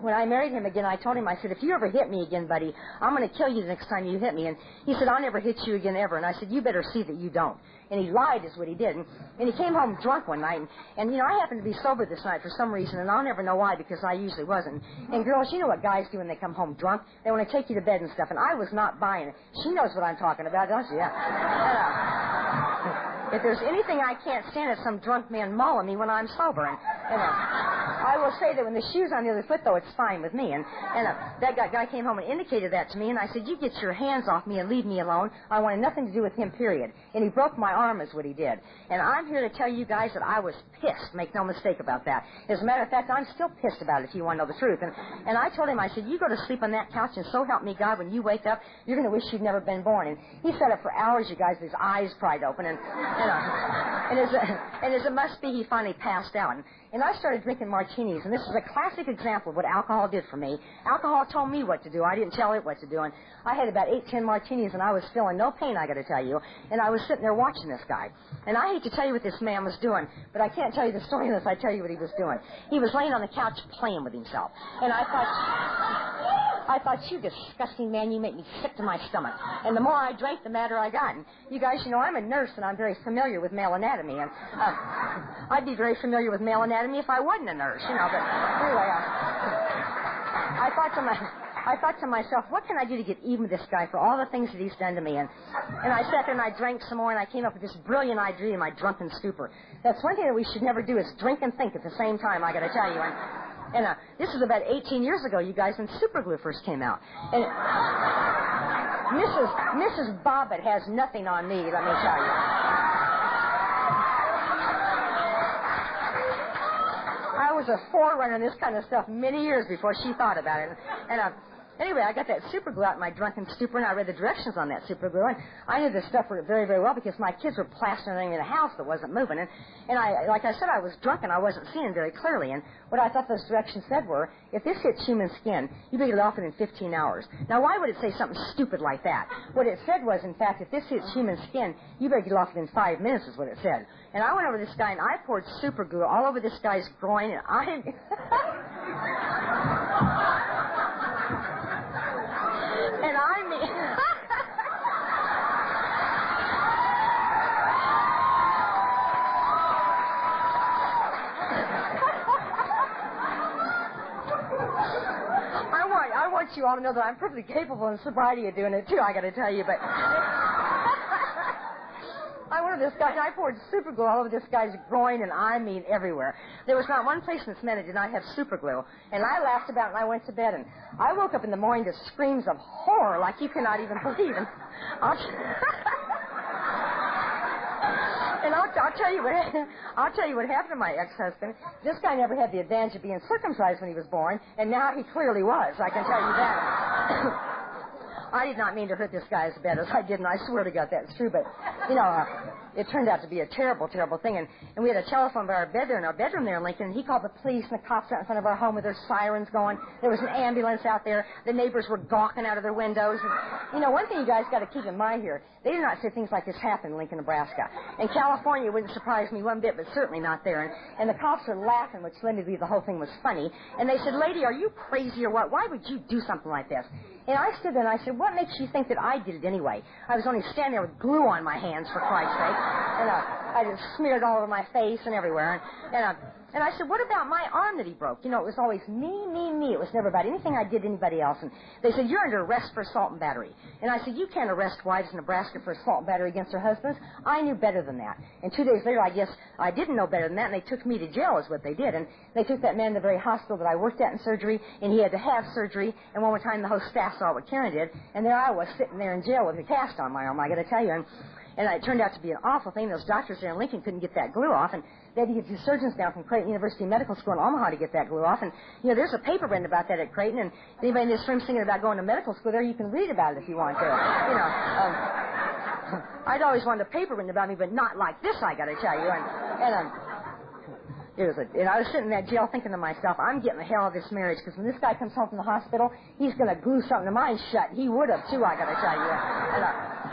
When I married him again, I told him, I said, if you ever hit me again, buddy, I'm going to kill you the next time you hit me. And he said, I'll never hit you again ever. And I said, you better see that you don't. And he lied is what he did. And he came home drunk one night. And, you know, I happened to be sober this night for some reason, and I'll never know why because I usually wasn't. And girls, you know what guys do when they come home drunk? They want to take you to bed and stuff. And I was not buying it. She knows what I'm talking about, don't she? Yeah. If there's anything I can't stand, it's some drunk man mauling me when I'm sober. And I will say that when the shoe's on the other foot, though, it's fine with me. And that guy came home and indicated that to me, and I said, you get your hands off me and leave me alone. I wanted nothing to do with him, period. And he broke my arm is what he did. And I'm here to tell you guys that I was pissed. Make no mistake about that. As a matter of fact, I'm still pissed about it, if you want to know the truth. And I told him, I said, you go to sleep on that couch, and so help me God, when you wake up, you're going to wish you'd never been born. And he sat up for hours, you guys, with his eyes pried open. And as it must be, he finally passed out. And I started drinking martinis, and this is a classic example of what alcohol did for me. Alcohol told me what to do. I didn't tell it what to do. And I had about 8-10 martinis, and I was feeling no pain, I got to tell you. And I was sitting there watching this guy. And I hate to tell you what this man was doing, but I can't tell you the story unless I tell you what he was doing. He was laying on the couch playing with himself. And I thought, you disgusting man, you make me sick to my stomach. And the more I drank, the madder I got. And you guys, you know, I'm a nurse, and I'm very familiar with male anatomy. And I'd be very familiar with male anatomy if I wasn't a nurse, you know. But anyway, I thought to myself, what can I do to get even with this guy for all the things that he's done to me? And I sat there and I drank some more, and I came up with this brilliant idea in my drunken stupor. That's one thing that we should never do is drink and think at the same time, I got to tell you. And this was about 18 years ago, you guys, when Superglue first came out. And Mrs. Bobbitt has nothing on me, let me tell you. I was a forerunner in this kind of stuff many years before she thought about it. Anyway, I got that super glue out in my drunken stupor, and I read the directions on that super glue, and I knew this stuff worked very, very well because my kids were plastering everything in the house that wasn't moving. And I, like I said, I was drunk and I wasn't seeing very clearly. And what I thought those directions said were, if this hits human skin, you better get it off it in 15 hours. Now, why would it say something stupid like that? What it said was, in fact, if this hits human skin, you better get it off it in 5 minutes is what it said. And I went over to this guy and I poured super glue all over this guy's groin, and I... And I mean... I want you all to know that I'm perfectly capable in sobriety of doing it, too, I got to tell you, but... I went to this guy, and I poured super glue all over this guy's groin, and I mean everywhere. There was not one place in this man that did not have super glue. And I laughed about it, and I went to bed. And I woke up in the morning to screams of horror like you cannot even believe. And I'll tell you what happened to my ex-husband. This guy never had the advantage of being circumcised when he was born, and now he clearly was, I can tell you that. I did not mean to hurt this guy as bad as I did, and I swear to God that's true. But, you know, it turned out to be a terrible, terrible thing. And we had a telephone by our bed there in our bedroom there in Lincoln, and he called the police and the cops out in front of our home with their sirens going. There was an ambulance out there. The neighbors were gawking out of their windows. And, you know, one thing you guys got to keep in mind here, they do not see things like this happen in Lincoln, Nebraska. In California, it wouldn't surprise me one bit, but certainly not there. And the cops were laughing, which led me to believe the whole thing was funny. And they said, "Lady, are you crazy or what? Why would you do something like this?" And I stood there and I said, "What makes you think that I did it anyway? I was only standing there with glue on my hands, for Christ's sake. And I just smeared all over my face and everywhere. And I said, what about my arm that he broke? You know, it was always me, me, me. It was never about anything I did to anybody else. And they said, you're under arrest for assault and battery. And I said, you can't arrest wives in Nebraska for assault and battery against their husbands. I knew better than that. And 2 days later, I guess I didn't know better than that, and they took me to jail is what they did. And they took that man to the very hospital that I worked at in surgery, and he had to have surgery. And one more time, the whole staff saw what Karen did, and there I was sitting there in jail with a cast on my arm, I got to tell you. And it turned out to be an awful thing. Those doctors there in Lincoln couldn't get that glue off, and they had to get two surgeons down from Creighton University Medical School in Omaha to get that glue off. And, you know, there's a paper written about that at Creighton, and anybody in this room thinking about going to medical school there, you can read about it if you want to. You know, I'd always wanted a paper written about me, but not like this, I got to tell you. And I was sitting in that jail thinking to myself, I'm getting the hell out of this marriage, because when this guy comes home from the hospital, he's going to glue something to mine shut. He would have, too, I got to tell you.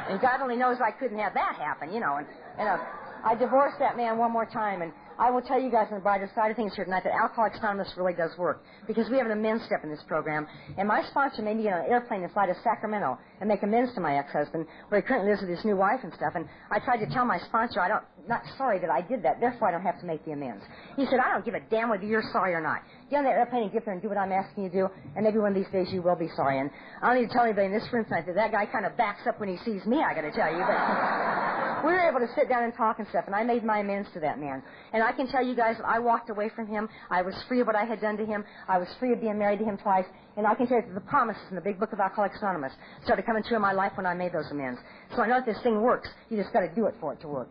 And God only knows I couldn't have that happen, you know. And I divorced that man one more time, and I will tell you guys on the brighter side of things here tonight that Alcoholics Anonymous really does work, because we have an amends step in this program, and my sponsor made me get on an airplane and fly to Sacramento and make amends to my ex-husband, where he currently lives with his new wife and stuff. And I tried to tell my sponsor not sorry that I did that, therefore I don't have to make the amends. He said, I don't give a damn whether you're sorry or not. Get on that airplane and get there and do what I'm asking you to do, and maybe one of these days you will be sorry. And I don't need to tell anybody in this room tonight that guy kind of backs up when he sees me, I got to tell you. But we were able to sit down and talk and stuff, and I made my amends to that man. And I can tell you guys that I walked away from him. I was free of what I had done to him. I was free of being married to him twice. And I can tell you that the promises in the big book of Alcoholics Anonymous started coming true in my life when I made those amends. So I know that this thing works. You just got to do it for it to work.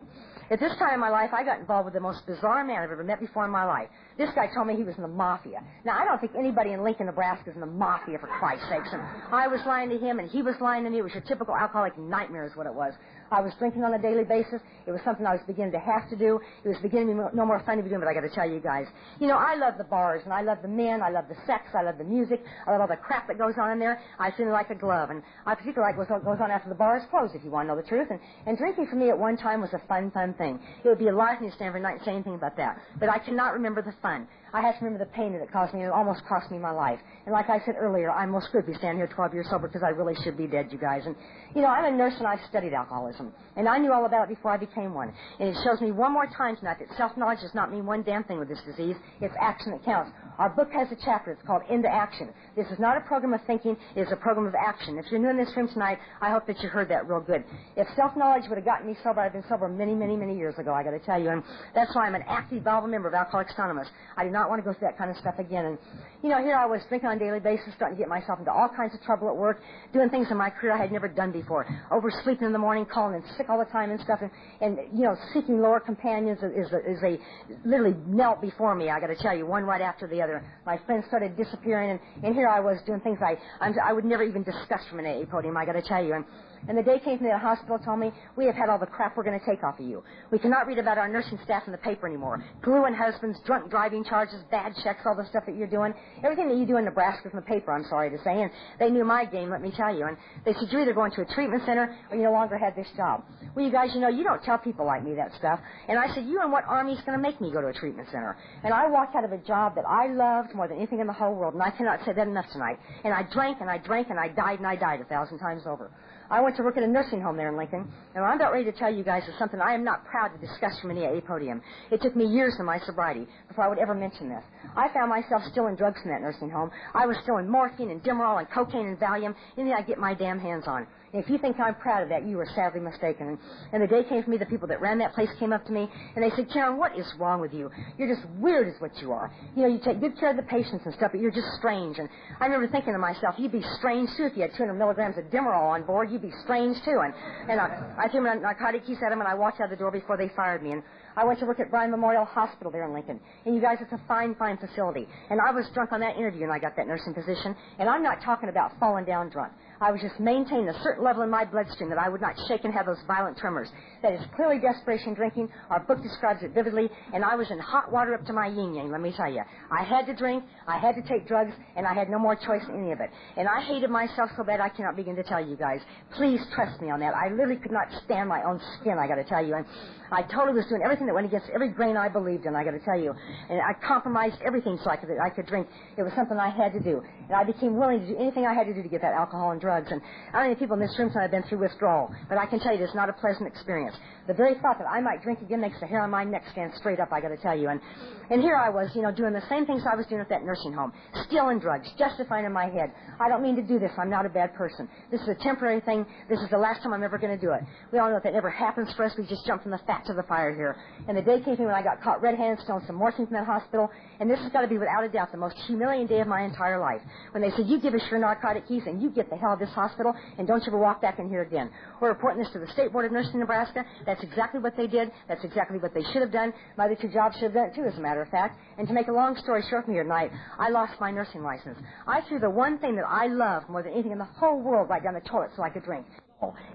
At this time in my life, I got involved with the most bizarre man I've ever met before in my life. This guy told me he was in the mafia. Now, I don't think anybody in Lincoln, Nebraska is in the mafia, for Christ's sakes. And I was lying to him, and he was lying to me. It was your typical alcoholic nightmare is what it was. I was drinking on a daily basis. It was something I was beginning to have to do. It was beginning to be no more fun to be doing, but I got to tell you guys. You know, I love the bars, and I love the men. I love the sex. I love the music. I love all the crap that goes on in there. I feel like a glove. And I particularly like what goes on after the bar is closed, if you want to know the truth. And drinking for me at one time was a fun, fun thing. It would be a lie for me to stand every night and say anything about that. But I cannot remember the fun. I have to remember the pain that it caused me, and it almost cost me my life. And like I said earlier, I most could be standing here 12 years sober because I really should be dead, you guys. And, you know, I'm a nurse and I've studied alcoholism. And I knew all about it before I became one. And it shows me one more time tonight that self-knowledge does not mean one damn thing with this disease. It's action that counts. Our book has a chapter. It's called Into Action. This is not a program of thinking. It is a program of action. If you're new in this room tonight, I hope that you heard that real good. If self-knowledge would have gotten me sober, I'd been sober many, many, many years ago, I got to tell you. And that's why I'm an active, valuable member of Alcoholics Anonymous. I do not not want to go through that kind of stuff again. And, you know, here I was drinking on a daily basis, starting to get myself into all kinds of trouble at work, doing things in my career I had never done before, oversleeping in the morning, calling in sick all the time and stuff, and you know, seeking lower companions is they literally knelt before me, I got to tell you, one right after the other. My friends started disappearing, and here I was doing things I would never even discuss from an AA podium, I got to tell you. And the day came to me, the hospital told me, we have had all the crap we're going to take off of you. We cannot read about our nursing staff in the paper anymore. Gluing husbands, drunk driving charges, bad checks, all the stuff that you're doing. Everything that you do in Nebraska is in the paper, I'm sorry to say. And they knew my game, let me tell you. And they said, you're either going to a treatment center or you no longer had this job. Well, you guys, you know, you don't tell people like me that stuff. And I said, you and what army's going to make me go to a treatment center? And I walked out of a job that I loved more than anything in the whole world. And I cannot say that enough tonight. And I drank and I drank and I died 1,000 times over. I went to work at a nursing home there in Lincoln, and I'm about ready to tell you guys is something I am not proud to discuss from any AA podium. It took me years in my sobriety before I would ever mention this. I found myself still in drugs in that nursing home. I was still in morphine and Demerol and cocaine and Valium, anything I get my damn hands on. And if you think I'm proud of that, you are sadly mistaken. And the day came for me, the people that ran that place came up to me, and they said, Karen, what is wrong with you? You're just weird is what you are. You know, you take good care of the patients and stuff, but you're just strange. And I remember thinking to myself, you'd be strange, too, if you had 200 milligrams of Demerol on board. You'd be strange, too. And I threw my narcotic keys at them, and I walked out the door before they fired me. And I went to work at Bryan Memorial Hospital there in Lincoln. And you guys, it's a fine, fine facility. And I was drunk on that interview, and I got that nursing position. And I'm not talking about falling down drunk. I was just maintaining a certain level in my bloodstream that I would not shake and have those violent tremors. That is clearly desperation drinking. Our book describes it vividly. And I was in hot water up to my yin-yang, let me tell you. I had to drink, I had to take drugs, and I had no more choice in any of it. And I hated myself so bad I cannot begin to tell you guys. Please trust me on that. I literally could not stand my own skin, I got to tell you. And I totally was doing everything that went against every grain I believed in, I got to tell you. And I compromised everything so I could drink. It was something I had to do. And I became willing to do anything I had to do to get that alcohol and drugs. And I don't know if people in this room have been through withdrawal, but I can tell you it's not a pleasant experience. The very thought that I might drink again makes the hair on my neck stand straight up, I got to tell you. And here I was, you know, doing the same things I was doing at that nursing home, stealing drugs, justifying in my head. I don't mean to do this. I'm not a bad person. This is a temporary thing. This is the last time I'm ever going to do it. We all know if that never happens for us, we just jump from the fat to the fire here. And the day came to me when I got caught red-handed stealing some morphine from that hospital, and this has got to be without a doubt the most humiliating day of my entire life. When they said, you give us your narcotic keys and you get the hell out of this hospital and don't you ever walk back in here again. We're reporting this to the State Board of Nursing in Nebraska. That's exactly what they did. That's exactly what they should have done. My other two jobs should have done it too, as a matter of fact. And to make a long story short from here tonight, I lost my nursing license. I threw the one thing that I loved more than anything in the whole world right down the toilet so I could drink.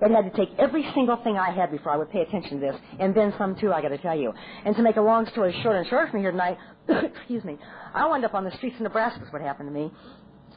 It had to take every single thing I had before I would pay attention to this, and then some too, I got to tell you. And to make a long story short and short from here tonight, excuse me, I wound up on the streets of Nebraska is what happened to me.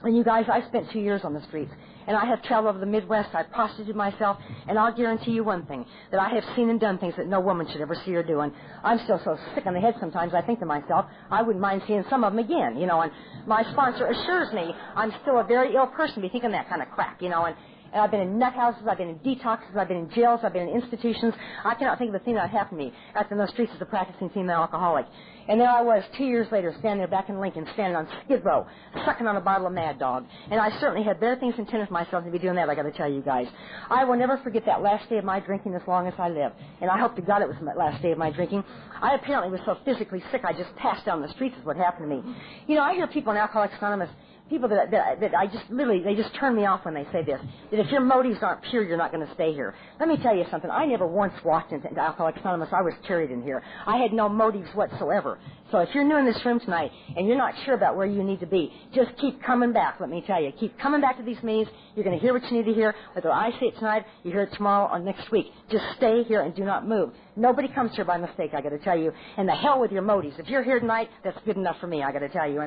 And you guys, I spent 2 years on the streets, and I have traveled over the Midwest. I prostituted myself, and I'll guarantee you one thing, that I have seen and done things that no woman should ever see or do. And I'm still so sick on the head sometimes, I think to myself, I wouldn't mind seeing some of them again, you know. And my sponsor assures me I'm still a very ill person to be thinking that kind of crap, you know. And I've been in nut houses, I've been in detoxes, I've been in jails, I've been in institutions. I cannot think of a thing that happened to me out in those streets as a practicing female alcoholic. And there I was 2 years later, standing there back in Lincoln, standing on Skid Row, sucking on a bottle of Mad Dog. And I certainly had better things intended for myself to be doing that, I got to tell you guys. I will never forget that last day of my drinking as long as I live. And I hope to God it was that last day of my drinking. I apparently was so physically sick I just passed out on the streets is what happened to me. You know, I hear people in Alcoholics Anonymous, people that I just literally, they just turn me off when they say this, that if your motives aren't pure, you're not going to stay here. Let me tell you something. I never once walked into Alcoholics Anonymous. I was carried in here. I had no motives whatsoever. So if you're new in this room tonight and you're not sure about where you need to be, just keep coming back, let me tell you. Keep coming back to these meetings. You're going to hear what you need to hear. Whether I say it tonight, you hear it tomorrow or next week. Just stay here and do not move. Nobody comes here by mistake, I got to tell you. And the hell with your motives. If you're here tonight, that's good enough for me, I got to tell you.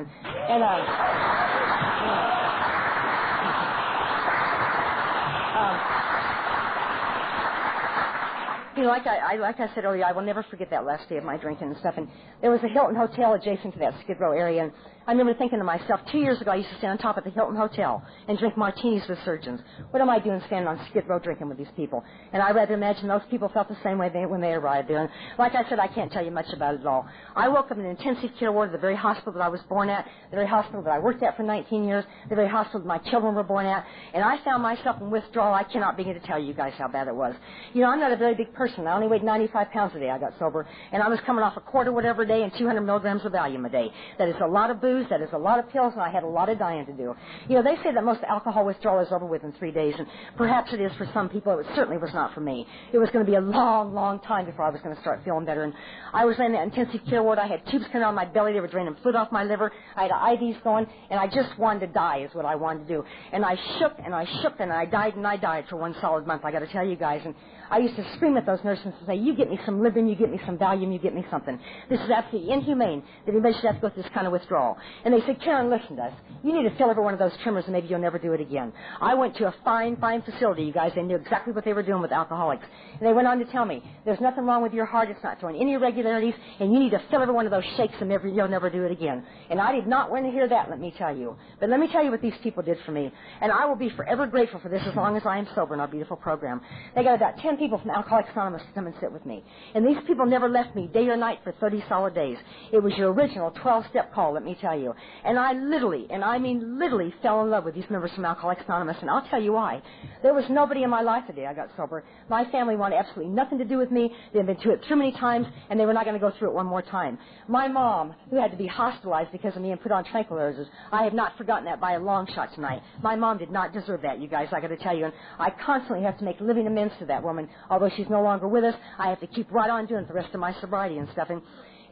You know, like I said earlier, I will never forget that last day of my drinking and stuff. And there was a Hilton Hotel adjacent to that Skid Row area, and I remember thinking to myself, 2 years ago I used to stand on top of the Hilton Hotel and drink martinis with surgeons. What am I doing standing on Skid Row drinking with these people? And I rather imagine those people felt the same way when they arrived there. And like I said, I can't tell you much about it at all. I woke up in an intensive care ward at the very hospital that I was born at, the very hospital that I worked at for 19 years, the very hospital that my children were born at, and I found myself in withdrawal. I cannot begin to tell you guys how bad it was. You know, I'm not a very big person. person. I only weighed 95 pounds a day. I got sober, and I was coming off a quart or whatever a day and 200 milligrams of Valium a day. That is a lot of booze. That is a lot of pills, and I had a lot of dying to do. You know, they say that most alcohol withdrawal is over within 3 days, and perhaps it is for some people. It certainly was not for me. It was going to be a long, long time before I was going to start feeling better. And I was in that intensive care ward. I had tubes coming out of my belly. They were draining fluid off my liver. I had IVs going, and I just wanted to die is what I wanted to do. And I shook, and I shook, and I died for one solid month, I got to tell you guys. And I used to scream at those nurses and say, you get me some Librium, you get me some Valium, you get me something. This is absolutely inhumane that anybody should have to go through this kind of withdrawal. And they said, Karen, listen to us. You need to fill every one of those trimmers and maybe you'll never do it again. I went to a fine, fine facility, you guys. They knew exactly what they were doing with alcoholics. And they went on to tell me, there's nothing wrong with your heart. It's not throwing any irregularities. And you need to fill every one of those shakes and you'll never do it again. And I did not want to hear that, let me tell you. But let me tell you what these people did for me. And I will be forever grateful for this as long as I am sober in our beautiful program. They got about 10 people from Alcoholics Anonymous to come and sit with me. And these people never left me day or night for 30 solid days. It was your original 12-step call, let me tell you. And I literally, and I mean literally, fell in love with these members from Alcoholics Anonymous. And I'll tell you why. There was nobody in my life the day I got sober. My family wanted absolutely nothing to do with me. They'd been through it too many times, and they were not going to go through it one more time. My mom, who had to be hospitalized because of me and put on tranquilizers, I have not forgotten that by a long shot tonight. My mom did not deserve that, you guys, I got to tell you. And I constantly have to make living amends to that woman. Although she's no longer with us, I have to keep right on doing it the rest of my sobriety and stuff.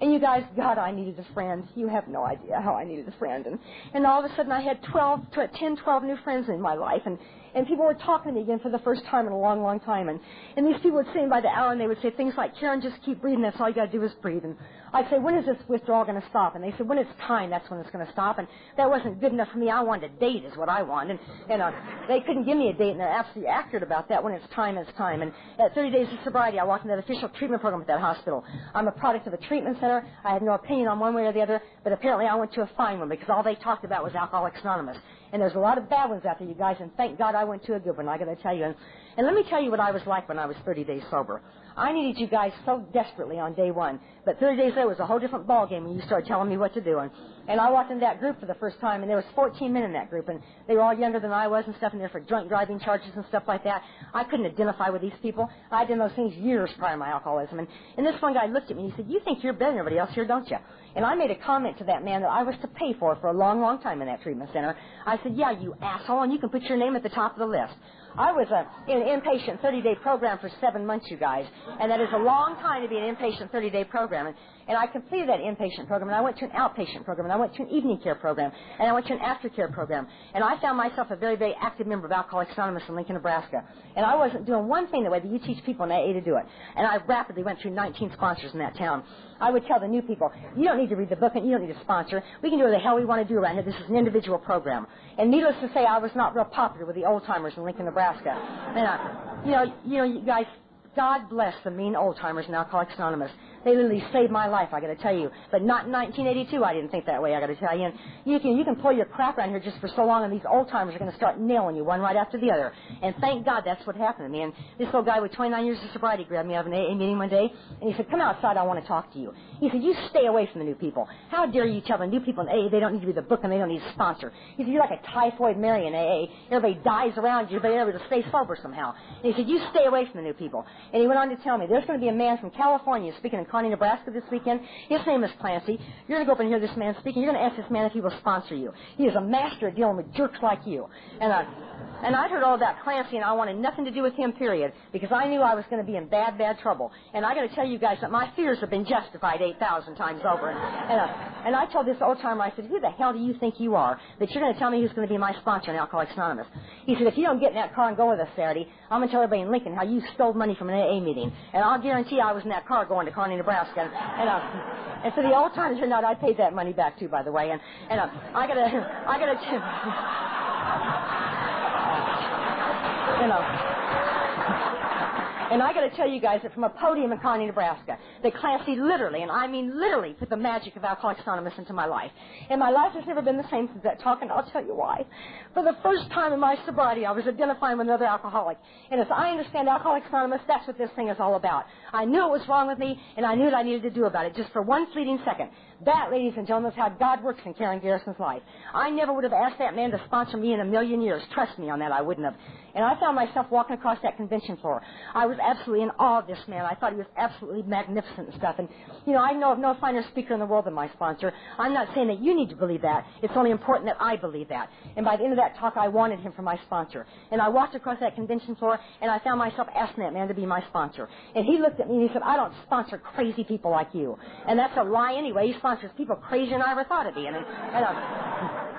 And you guys, God, I needed a friend. You have no idea how I needed a friend. And all of a sudden I had 10, 12 new friends in my life. And people were talking to me again for the first time in a long, long time. And these people would sit in by the hour and they would say things like, Karen, just keep breathing. That's all you got to do is breathe. And I'd say, when is this withdrawal going to stop? And they said, when it's time, that's when it's going to stop. And that wasn't good enough for me. I wanted a date is what I wanted. And they couldn't give me a date, and they're absolutely accurate about that. When it's time, it's time. And at 30 days of sobriety, I walked into that official treatment program at that hospital. I'm a product of a treatment center. I had no opinion on one way or the other, but apparently I went to a fine one because all they talked about was Alcoholics Anonymous. And there's a lot of bad ones out there, you guys, and thank God I went to a good one, I got to tell you. And let me tell you what I was like when I was 30 days sober. I needed you guys so desperately on day one, but 30 days later was a whole different ballgame when you started telling me what to do. And I walked in that group for the first time, and there was 14 men in that group, and they were all younger than I was and stuff, and they're for drunk driving charges and stuff like that. I couldn't identify with these people. I did those things years prior to my alcoholism. And this one guy looked at me and he said, you think you're better than everybody else here, don't you? And I made a comment to that man that I was to pay for a long, long time in that treatment center. I said, yeah, you asshole, and you can put your name at the top of the list. I was in an inpatient 30-day program for 7 months, you guys, and that is a long time to be an inpatient 30-day program. And I completed that inpatient program, and I went to an outpatient program, and I went to an evening care program, and I went to an aftercare program. And I found myself a very, very active member of Alcoholics Anonymous in Lincoln, Nebraska. And I wasn't doing one thing the way that you teach people in AA to do it. And I rapidly went through 19 sponsors in that town. I would tell the new people, you don't need to read the book and you don't need a sponsor. We can do what the hell we want to do around here. This is an individual program. And needless to say, I was not real popular with the old-timers in Lincoln, Nebraska. And, you guys, God bless the mean old-timers in Alcoholics Anonymous. They literally saved my life, I got to tell you. But not in 1982, I didn't think that way, I got to tell you. And you can pull your crap around here just for so long, and these old-timers are going to start nailing you one right after the other. And thank God that's what happened to me. And this little guy with 29 years of sobriety grabbed me out of an AA meeting one day, and he said, come outside, I want to talk to you. He said, you stay away from the new people. How dare you tell the new people in AA they don't need to read the book and they don't need a sponsor. He said, you're like a typhoid Mary in AA. Everybody dies around you, but you're able to stay sober somehow. And he said, you stay away from the new people. And he went on to tell me, there's going to be a man from California speaking in Kearney, Nebraska this weekend. His name is Clancy. You're going to go up and hear this man speaking. You're going to ask this man if he will sponsor you. He is a master at dealing with jerks like you. And I'd heard all about Clancy, and I wanted nothing to do with him, period, because I knew I was going to be in bad, bad trouble. And I got to tell you guys that my fears have been justified 8,000 times over. And I told this old timer, I said, who the hell do you think you are that you're going to tell me who's going to be my sponsor in Alcoholics Anonymous? He said, if you don't get in that car and go with us Saturday, I'm going to tell everybody in Lincoln how you stole money from an AA meeting. And I'll guarantee I was in that car going to Kearney, Nebraska. And for the old timers, I paid that money back too, by the way. I got to. And I got to tell you guys that from a podium in Kearney, Nebraska, that Clancy literally, and I mean literally, put the magic of Alcoholics Anonymous into my life. And my life has never been the same since that talk, and I'll tell you why. For the first time in my sobriety, I was identifying with another alcoholic. And as I understand Alcoholics Anonymous, that's what this thing is all about. I knew it was wrong with me, and I knew what I needed to do about it, just for one fleeting second. That, ladies and gentlemen, is how God works in Karen Garrison's life. I never would have asked that man to sponsor me in a million years. Trust me on that, I wouldn't have. And I found myself walking across that convention floor. I was was absolutely in awe of this man. I thought he was absolutely magnificent and stuff. And, you know, I know of no finer speaker in the world than my sponsor. I'm not saying that you need to believe that. It's only important that I believe that. And by the end of that talk, I wanted him for my sponsor. And I walked across that convention floor, and I found myself asking that man to be my sponsor. And he looked at me and he said, I don't sponsor crazy people like you. And that's a lie anyway. He sponsors people crazier than I ever thought of being.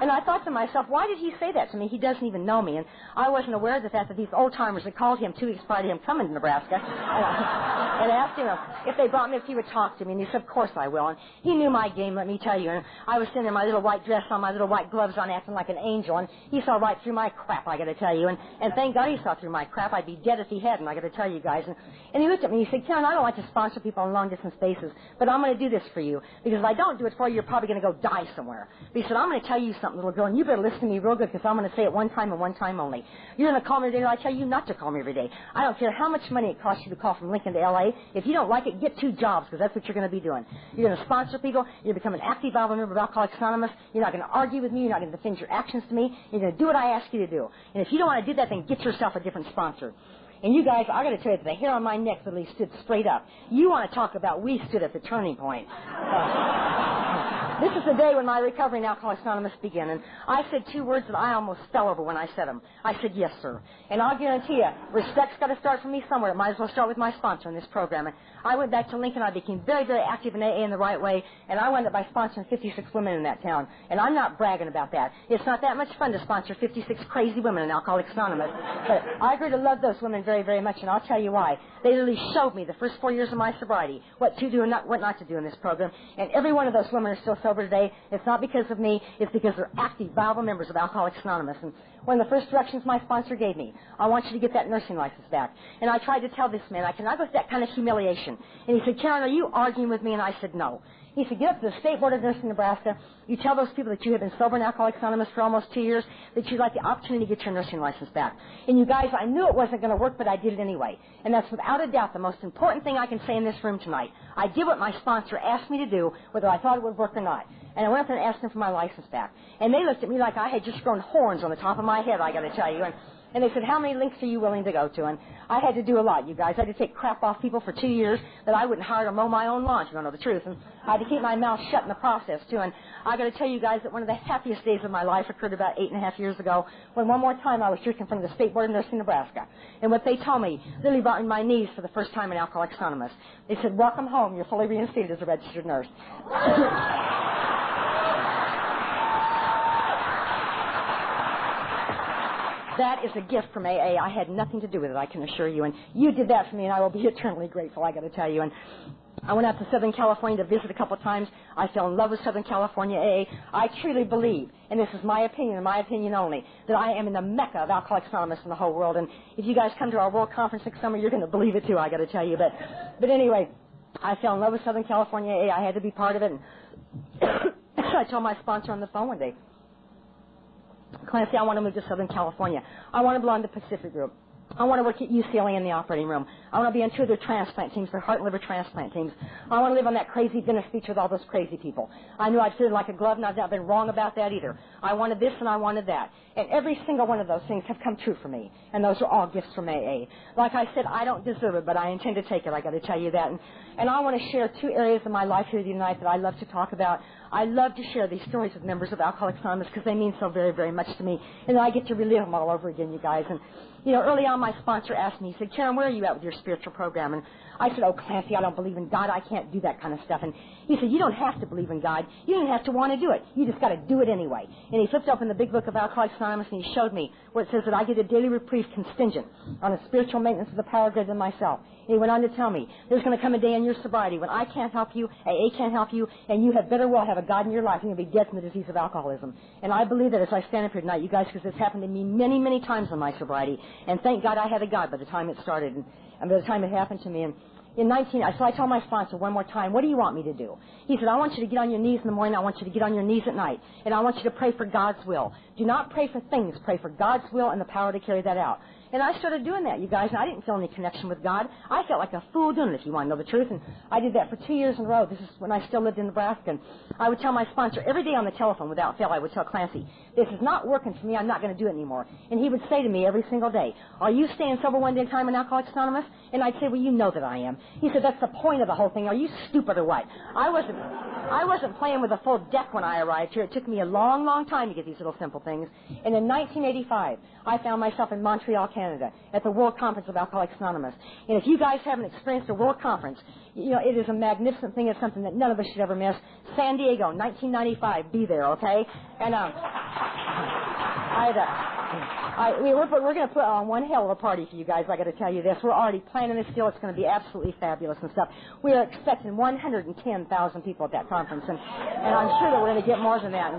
And I thought to myself, why did he say that to me? He doesn't even know me. And I wasn't aware of the fact that these old-timers had called him 2 weeks prior to him coming to Nebraska and asked him if they brought me, if he would talk to me. And he said, of course I will. And he knew my game, let me tell you. And I was sitting there in my little white dress on, my little white gloves on, acting like an angel. And he saw right through my crap, I got to tell you. And thank God he saw through my crap. I'd be dead if he hadn't, I got to tell you guys. And he looked at me and he said, Karen, I don't like to sponsor people on long-distance basis, but I'm going to do this for you. Because if I don't do it for you, you're probably going to go die somewhere. But he said, I'm going to tell you something, little girl, and you better listen to me real good because I'm going to say it one time and one time only. You're going to call me every day, and I tell you not to call me every day. I don't care how much money it costs you to call from Lincoln to L.A. If you don't like it, get 2 jobs because that's what you're going to be doing. You're going to sponsor people. You're going to become an active member of Alcoholics Anonymous. You're not going to argue with me. You're not going to defend your actions to me. You're going to do what I ask you to do. And if you don't want to do that, then get yourself a different sponsor. And you guys, I got to tell you that the hair on my neck literally stood straight up. You want to talk about we stood at the turning point. This is the day when my recovery in Alcoholics Anonymous began, and I said 2 words that I almost fell over when I said them. I said, yes, sir. And I'll guarantee you, respect's got to start from me somewhere. It might as well start with my sponsor in this program. And I went back to Lincoln. I became very, very active in AA in the right way, and I wound up by sponsoring 56 women in that town. And I'm not bragging about that. It's not that much fun to sponsor 56 crazy women in Alcoholics Anonymous. But I grew to love those women very, very much, and I'll tell you why. They literally showed me the first 4 years of my sobriety what to do and what not to do in this program. And every one of those women are still sober today. It's not because of me. It's because they're active, viable members of Alcoholics Anonymous. And one of the first directions my sponsor gave me, I want you to get that nursing license back. And I tried to tell this man, I cannot go through that kind of humiliation. And he said, Karen, are you arguing with me? And I said, no. He said, get up to the State Board of Nursing in Nebraska. You tell those people that you have been sober in Alcoholics Anonymous for almost 2 years, that you'd like the opportunity to get your nursing license back. And you guys, I knew it wasn't going to work, but I did it anyway. And that's without a doubt the most important thing I can say in this room tonight. I did what my sponsor asked me to do, whether I thought it would work or not. And I went up there and asked them for my license back. And they looked at me like I had just grown horns on the top of my head, I got to tell you. And they said, how many links are you willing to go to? And I had to do a lot, you guys. I had to take crap off people for 2 years that I wouldn't hire to mow my own lawn, if you don't know the truth. And I had to keep my mouth shut in the process, too. And I got to tell you guys that one of the happiest days of my life occurred about 8.5 years ago when one more time I was drinking from the State Board of Nursing in Nebraska. And what they told me literally brought me my knees for the first time in Alcoholics Anonymous. They said, welcome home. You're fully reinstated as a registered nurse. That is a gift from AA. I had nothing to do with it, I can assure you. And you did that for me, and I will be eternally grateful, I got to tell you. And I went out to Southern California to visit a couple of times. I fell in love with Southern California AA. I truly believe, and this is my opinion and my opinion only, that I am in the mecca of Alcoholics Anonymous in the whole world. And if you guys come to our World Conference next summer, you're going to believe it, too, I got to tell you. But anyway, I fell in love with Southern California AA. I had to be part of it. And I told my sponsor on the phone one day, Clancy, I want to move to Southern California. I want to belong to Pacific Group. I want to work at UCLA in the operating room. I want to be on 2 of their transplant teams, their heart and liver transplant teams. I want to live on that crazy Venice beach with all those crazy people. I knew I'd fit like a glove, and I've not been wrong about that either. I wanted this and I wanted that. And every single one of those things have come true for me. And those are all gifts from AA. Like I said, I don't deserve it, but I intend to take it. I got to tell you that. And I want to share 2 areas of my life here tonight that I love to talk about. I love to share these stories with members of Alcoholics Anonymous because they mean so very, very much to me. And I get to relive them all over again, you guys. And, you know, early on my sponsor asked me, he said, Karen, where are you at with your spiritual program? And I said, oh, Clancy, I don't believe in God. I can't do that kind of stuff. And he said, you don't have to believe in God. You don't have to want to do it. You just got to do it anyway. And he flipped open the big book of Alcoholics Anonymous and he showed me where it says that I get a daily reprieve contingent on a spiritual maintenance of the power greater than myself. And he went on to tell me, there's going to come a day in your sobriety when I can't help you, AA can't help you, and you had better well have a God in your life and you'll be dead from the disease of alcoholism. And I believe that as I stand up here tonight, you guys, because it's happened to me many, many times in my sobriety. And thank God I had a God by the time it started and by the time it happened to me. And so I told my sponsor one more time, what do you want me to do? He said, I want you to get on your knees in the morning. I want you to get on your knees at night. And I want you to pray for God's will. Do not pray for things. Pray for God's will and the power to carry that out. And I started doing that, you guys, and I didn't feel any connection with God. I felt like a fool doing it, if you want to know the truth. And I did that for 2 years in a row. This is when I still lived in Nebraska. And I would tell my sponsor every day on the telephone without fail, I would tell Clancy, this is not working for me. I'm not going to do it anymore. And he would say to me every single day, are you staying sober one day at a time in Alcoholics Anonymous? And I'd say, well, you know that I am. He said, that's the point of the whole thing. Are you stupid or what? I wasn't playing with a full deck when I arrived here. It took me a long, long time to get these little simple things. And in 1985, I found myself in Montreal, Canada, at the World Conference of Alcoholics Anonymous. And if you guys haven't experienced a World Conference, you know, it is a magnificent thing. It's something that none of us should ever miss. San Diego, 1995, be there, okay? And we're going to put on one hell of a party for you guys. I got to tell you this. We're already planning this deal. It's going to be absolutely fabulous and stuff. We are expecting 110,000 people at that conference, and I'm sure that we're going to get more than that.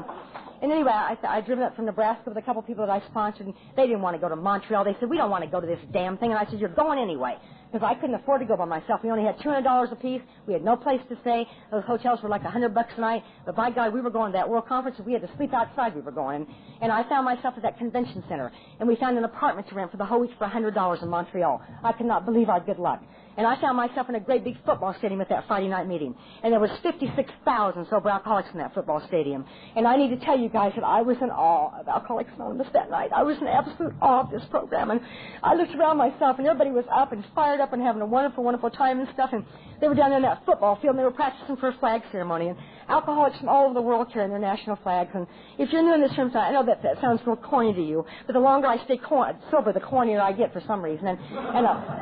And anyway, I driven up from Nebraska with a couple people that I sponsored, and they didn't want to go to Montreal. They said, we don't want to go to this damn thing. And I said, you're going anyway. Because I couldn't afford to go by myself. We only had $200 apiece. We had no place to stay. Those hotels were like $100 a night. But by God, we were going to that World Conference. If we had to sleep outside, we were going. And I found myself at that convention center. And we found an apartment to rent for the whole week for $100 in Montreal. I could not believe our good luck. And I found myself in a great big football stadium at that Friday night meeting. And there was 56,000 sober alcoholics in that football stadium. And I need to tell you guys that I was in awe of Alcoholics Anonymous that night. I was in absolute awe of this program. And I looked around myself, and everybody was up and fired up and having a wonderful, wonderful time and stuff. And they were down in that football field, and they were practicing for a flag ceremony. And alcoholics from all over the world carrying their national flags. And if you're new in this room tonight, I know that sounds real corny to you, but the longer I stay sober, the cornier I get for some reason. And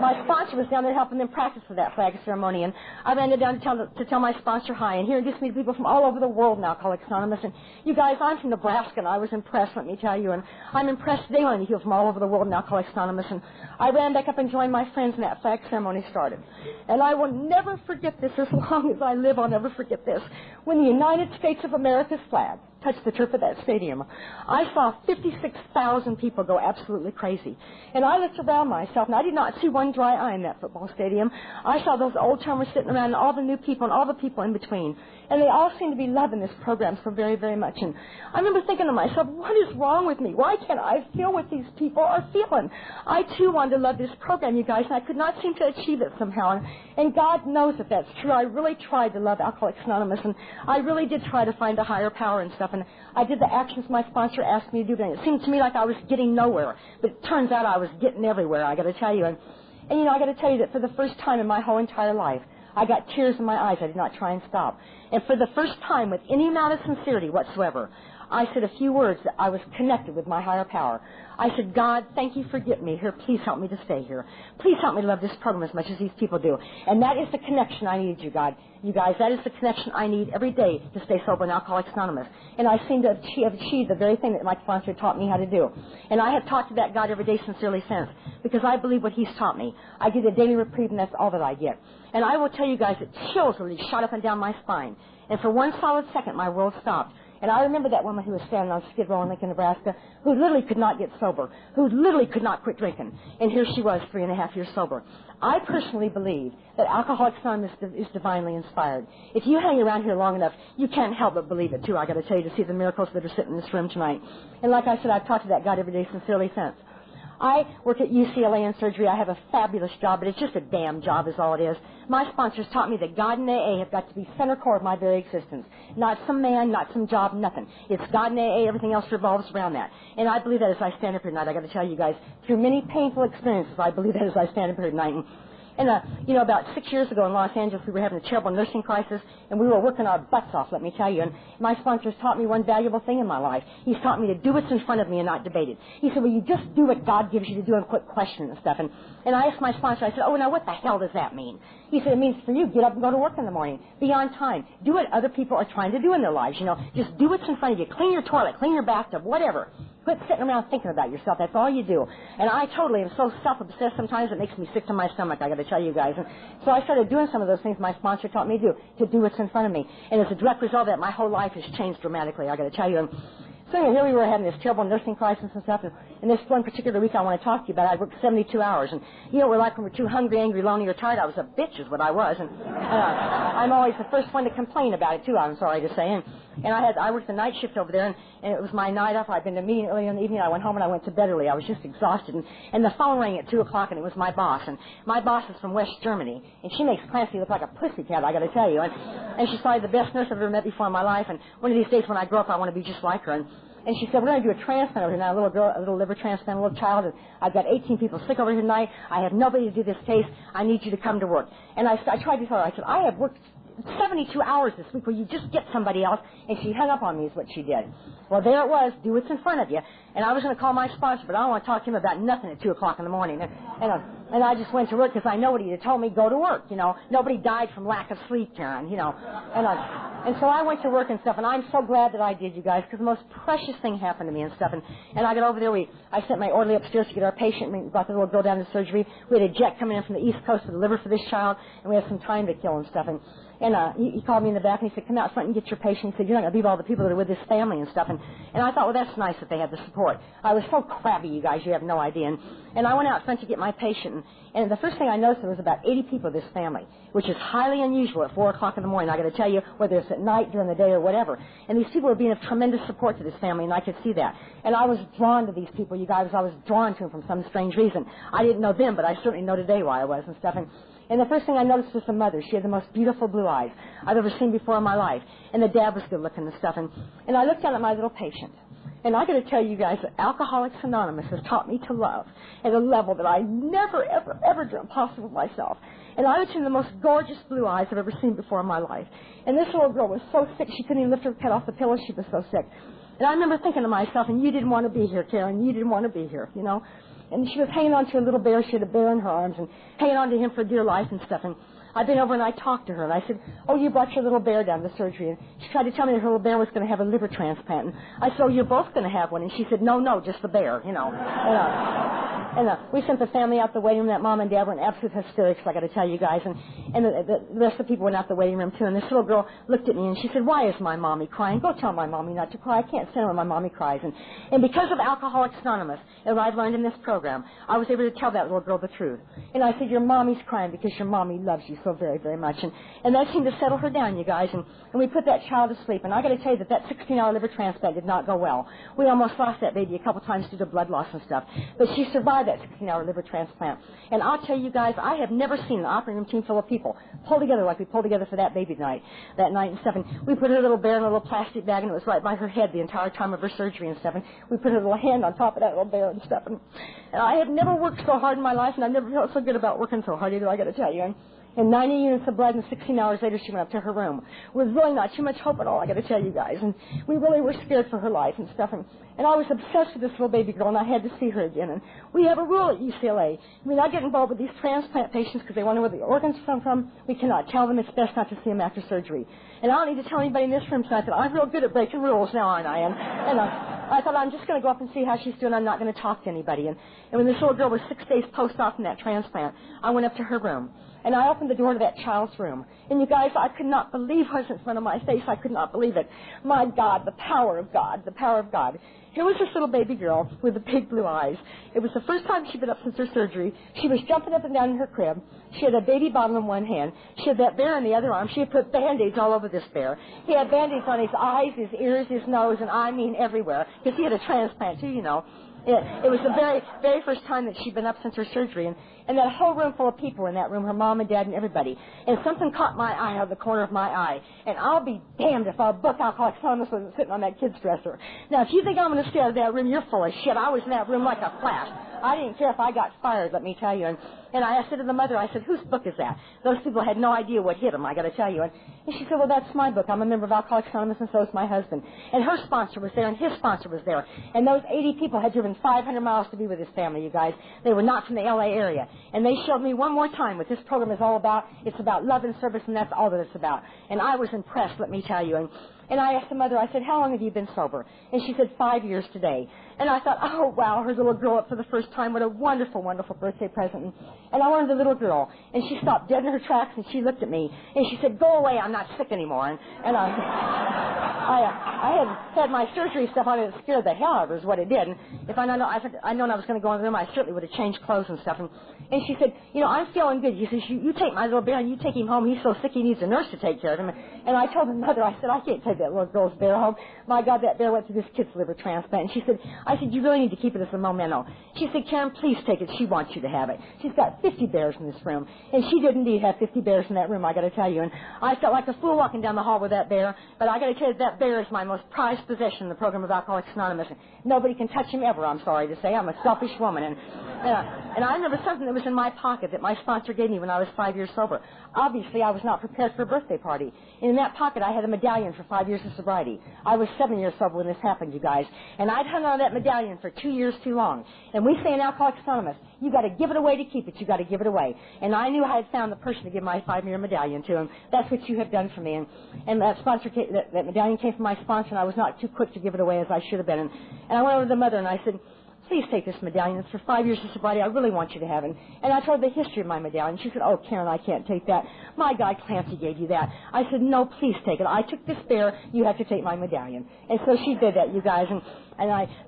my sponsor was down there helping them practice for that flag ceremony. And I ran down to tell my sponsor hi. And he introduced me to people from all over the world in Alcoholics Anonymous. And you guys, I'm from Nebraska, and I was impressed, let me tell you. And I'm impressed today when I hear from all over the world in Alcoholics Anonymous. And I ran back up and joined my friends, and that flag ceremony started. And I will never forget this as long as I live. I'll never forget this. When the United States of America's flag touched the turf of that stadium, I saw 56,000 people go absolutely crazy. And I looked around myself, and I did not see one dry eye in that football stadium. I saw those old-timers sitting around, and all the new people, and all the people in between. And they all seemed to be loving this program so very, very much. And I remember thinking to myself, what is wrong with me? Why can't I feel what these people are feeling? I, too, wanted to love this program, you guys, and I could not seem to achieve it somehow. And God knows that that's true. I really tried to love Alcoholics Anonymous, and I really did try to find a higher power and stuff. And I did the actions my sponsor asked me to do. And it seemed to me like I was getting nowhere. But it turns out I was getting everywhere, I got to tell you. And you know, I got to tell you that for the first time in my whole entire life, I got tears in my eyes. I did not try and stop. And for the first time, with any amount of sincerity whatsoever, I said a few words that I was connected with my higher power. I said, God, thank you for getting me here. Please help me to stay here. Please help me to love this program as much as these people do. And that is the connection I need, you guys. That is the connection I need every day to stay sober in Alcoholics Anonymous. And I seem to have achieved the very thing that my sponsor taught me how to do. And I have talked to that God every day sincerely since, because I believe what he's taught me. I get a daily reprieve, and that's all that I get. And I will tell you guys that chills really shot up and down my spine. And for one solid second, my world stopped. And I remember that woman who was standing on Skid Row in Lincoln, Nebraska, who literally could not get sober, who literally could not quit drinking. And here she was, 3.5 years sober. I personally believe that Alcoholics Anonymous is divinely inspired. If you hang around here long enough, you can't help but believe it, too, I got to tell you, to see the miracles that are sitting in this room tonight. And like I said, I've talked to that God every day sincerely since. I work at UCLA in surgery. I have a fabulous job, but it's just a damn job is all it is. My sponsors taught me that God and AA have got to be center core of my very existence. Not some man, not some job, nothing. It's God and AA. Everything else revolves around that. And I believe that as I stand up here tonight. I got to tell you guys, through many painful experiences, I believe that as I stand up here tonight. And, you know, about 6 years ago in Los Angeles, we were having a terrible nursing crisis, and we were working our butts off, let me tell you. And my sponsors taught me one valuable thing in my life. He's taught me to do what's in front of me and not debate it. He said, well, you just do what God gives you to do and quit questioning and stuff. And I asked my sponsor, I said, oh, now what the hell does that mean? He said, it means for you, get up and go to work in the morning. Be on time. Do what other people are trying to do in their lives, you know. Just do what's in front of you. Clean your toilet, clean your bathtub, whatever. Quit sitting around thinking about yourself. That's all you do. And I totally am so self-obsessed sometimes it makes me sick to my stomach, I got to tell you guys. And so I started doing some of those things my sponsor taught me to do what's in front of me. And as a direct result of that, my whole life has changed dramatically, I got to tell you. And so here we were having this terrible nursing crisis and stuff. And this one particular week I want to talk to you about, I worked 72 hours. And you know what we're like when we're too hungry, angry, lonely, or tired? I was a bitch is what I was. And I'm always the first one to complain about it, too, I'm sorry to say. And I worked the night shift over there, and it was my night off. I'd been to a meeting early in the evening. I went home, and I went to bed early. I was just exhausted. And the phone rang at 2 o'clock, and it was my boss. And my boss is from West Germany, and she makes Clancy look like a pussycat, I got to tell you. And she's probably the best nurse I've ever met before in my life. And one of these days when I grow up, I want to be just like her. And she said, we're going to do a transplant over here now, a little liver transplant, a little child. And I've got 18 people sick over here tonight. I have nobody to do this case. I need you to come to work. And I tried to tell her, I said, I have worked 72 hours this week. Will you just get somebody else? And she hung up on me is what she did. Well, there it was. Do what's in front of you. And I was going to call my sponsor, but I don't want to talk to him about nothing at 2 o'clock in the morning. And I just went to work because I know what he had told me, go to work, you know. Nobody died from lack of sleep, Karen, you know. And so I went to work and stuff, and I'm so glad that I did, you guys, because the most precious thing happened to me and stuff. And I got over there. I sent my orderly upstairs to get our patient. We brought the little girl down to surgery. We had a jet coming in from the East Coast with a liver for this child, and we had some time to kill and stuff. And he called me in the back, and he said, come out front and get your patient. He said, you're not going to leave all the people that are with this family and stuff. And I thought, well, that's nice that they have the support. I was so crabby, you guys, you have no idea. And I went out front to get my patient. And the first thing I noticed, there was about 80 people in this family, which is highly unusual at 4 o'clock in the morning. I got to tell you, whether it's at night, during the day, or whatever. And these people were being of tremendous support to this family, and I could see that. And I was drawn to these people, you guys. I was drawn to them from some strange reason. I didn't know them, but I certainly know today why I was and stuff. And the first thing I noticed was the mother. She had the most beautiful blue eyes I've ever seen before in my life. And the dad was good looking and stuff. And I looked down at my little patient. And I got to tell you guys that Alcoholics Anonymous has taught me to love at a level that I never, ever, ever dreamt possible myself. And I looked into the most gorgeous blue eyes I've ever seen before in my life. And this little girl was so sick she couldn't even lift her head off the pillow. She was so sick. And I remember thinking to myself, and you didn't want to be here, Karen. You didn't want to be here, you know. And she was hanging on to a little bear. She had a bear in her arms and hanging on to him for dear life and stuff. And I'd been over and I talked to her, and I said, oh, you brought your little bear down to surgery. And she tried to tell me that her little bear was going to have a liver transplant. And I said, oh, you're both going to have one. And she said, no, just the bear, you know. And we sent the family out the waiting room. That mom and dad were in absolute hysterics, I got to tell you guys. And the rest of the people went out the waiting room, too. And this little girl looked at me, and she said, why is my mommy crying? Go tell my mommy not to cry. I can't stand when my mommy cries. And because of Alcoholics Anonymous, as I've learned in this program, I was able to tell that little girl the truth. And I said, your mommy's crying because your mommy loves you so very, very much. And that seemed to settle her down, you guys. And we put that child to sleep. And I got to tell you that 16-hour liver transplant did not go well. We almost lost that baby a couple times due to blood loss and stuff. But she survived that 16-hour liver transplant. And I'll tell you guys, I have never seen an operating room team full of people pull together like we pulled together for that baby that night and stuff. And we put her little bear in a little plastic bag, and it was right by her head the entire time of her surgery and stuff. And we put her little hand on top of that little bear and stuff. And I have never worked so hard in my life, and I've never felt so good about working so hard either, I got to tell you. And 90 units of blood, and 16 hours later she went up to her room. With really not too much hope at all, I got to tell you guys. And we really were scared for her life and stuff. And I was obsessed with this little baby girl, and I had to see her again. And we have a rule at UCLA. I mean, I get involved with these transplant patients because they want to know where the organs come from. We cannot tell them. It's best not to see them after surgery. And I don't need to tell anybody in this room tonight that I'm real good at breaking rules now, aren't I? And I thought, I'm just going to go up and see how she's doing. I'm not going to talk to anybody. And when this little girl was 6 days post-op from that transplant, I went up to her room. And I opened the door to that child's room. And you guys, I could not believe what was in front of my face. I could not believe it. My God, the power of God, the power of God. Here was this little baby girl with the big blue eyes. It was the first time she'd been up since her surgery. She was jumping up and down in her crib. She had a baby bottle in one hand. She had that bear in the other arm. She had put Band-Aids all over this bear. He had Band-Aids on his eyes, his ears, his nose, and I mean everywhere. Because he had a transplant too, you know. It was the very, very first time that she'd been up since her surgery. And that whole room full of people in that room, her mom and dad and everybody. And something caught my eye out of the corner of my eye. And I'll be damned if our book Alcoholics Anonymous wasn't sitting on that kid's dresser. Now, if you think I'm going to stay out of that room, you're full of shit. I was in that room like a flash. I didn't care if I got fired, let me tell you. And I said to the mother, I said, whose book is that? Those people had no idea what hit them, I got to tell you. And she said, well, that's my book. I'm a member of Alcoholics Anonymous, and so is my husband. And her sponsor was there, and his sponsor was there. And those 80 people had driven 500 miles to be with this family, you guys. They were not from the L.A. area. And they showed me one more time what this program is all about. It's about love and service, and that's all that it's about. And I was impressed, let me tell you. And I asked the mother, I said, how long have you been sober? And she said, 5 years today. And I thought, oh, wow, her little girl up for the first time. What a wonderful, wonderful birthday present. And I wanted the little girl. And she stopped dead in her tracks, and she looked at me. And she said, go away, I'm not sick anymore. And I I had my surgery stuff on it. It scared the hell out of her is what it did. And if I'd known I was going to go in the room, I certainly would have changed clothes and stuff. And she said, you know, I'm feeling good. She says, you take my little bear and you take him home. He's so sick he needs a nurse to take care of him. And I told the mother, I said, I can't take that little girl's bear home. My God, that bear went through this kid's liver transplant. And she said, I said, you really need to keep it as a memento. She said, Karen, please take it. She wants you to have it. She's got 50 bears in this room. And she did indeed have 50 bears in that room, I got to tell you. And I felt like a fool walking down the hall with that bear. But I got to tell you, that bear is my most prized possession in the program of Alcoholics Anonymous. Nobody can touch him ever, I'm sorry to say. I'm a selfish woman. And I remember something that was in my pocket that my sponsor gave me when I was 5 years sober. Obviously, I was not prepared for a birthday party. And in that pocket, I had a medallion for 5 years of sobriety. I was 7 years sober when this happened, you guys. And I'd hung on to that medallion for 2 years too long. And we say in Alcoholics Anonymous, you got to give it away to keep it. You got to give it away. And I knew I had found the person to give my 5-year medallion to, and that's what you have done for me. And that that medallion came from my sponsor, and I was not too quick to give it away as I should have been. And I went over to the mother and I said, please take this medallion. It's for 5 years of sobriety. I really want you to have it. And I told her the history of my medallion. She said, oh, Karen, I can't take that. My God, Clancy gave you that. I said, no, please take it. I took this bear. You have to take my medallion. And so she did that, you guys. And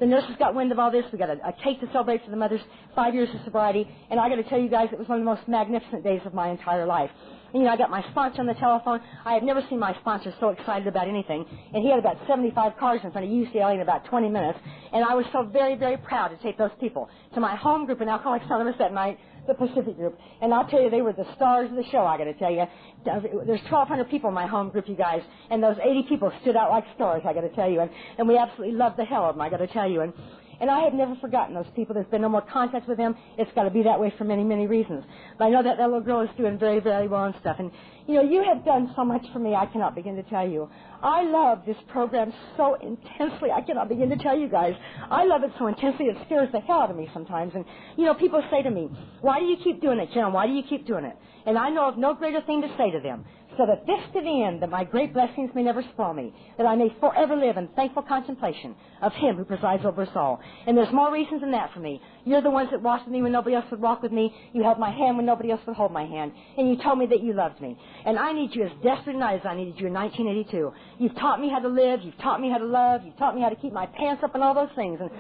the nurses got wind of all this. We got a cake to celebrate for the mother's 5 years of sobriety. And I got to tell you guys, it was one of the most magnificent days of my entire life. And, you know, I got my sponsor on the telephone. I had never seen my sponsor so excited about anything. And he had about 75 cars in front of UCLA in about 20 minutes. And I was so very, very proud to take those people to my home group in Alcoholics Anonymous that night, the Pacific group. And I'll tell you, they were the stars of the show, I got to tell you. There's 1,200 people in my home group, you guys. And those 80 people stood out like stars, I got to tell you. And we absolutely loved the hell of them, I got to tell you. And I have never forgotten those people. There's been no more contact with them. It's got to be that way for many, many reasons. But I know that little girl is doing very, very well and stuff. And, you know, you have done so much for me, I cannot begin to tell you. I love this program so intensely, I cannot begin to tell you guys. I love it so intensely, it scares the hell out of me sometimes. And, you know, people say to me, why do you keep doing it, Karen? Why do you keep doing it? And I know of no greater thing to say to them, so that this to the end, that my great blessings may never spoil me, that I may forever live in thankful contemplation of Him who presides over us all. And there's more reasons than that for me. You're the ones that walked with me when nobody else would walk with me. You held my hand when nobody else would hold my hand. And you told me that you loved me. And I need you as desperate as I needed you in 1982. You've taught me how to live. You've taught me how to love. You've taught me how to keep my pants up and all those things. And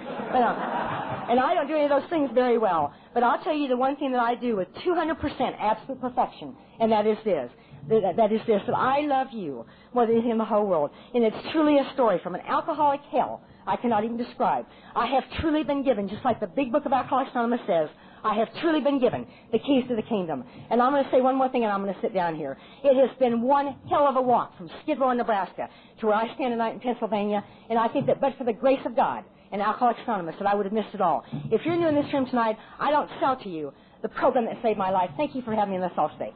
I don't do any of those things very well. But I'll tell you the one thing that I do with 200% absolute perfection, and that is this. That is this, that I love you more than anything in the whole world. And it's truly a story from an alcoholic hell I cannot even describe. I have truly been given, just like the big book of Alcoholics Anonymous says, I have truly been given the keys to the kingdom. And I'm going to say one more thing, and I'm going to sit down here. It has been one hell of a walk from Skid Row in Nebraska to where I stand tonight in Pennsylvania, and I think that but for the grace of God and Alcoholics Anonymous that I would have missed it all. If you're new in this room tonight, I don't sell to you the program that saved my life. Thank you for having me, and let's all stay.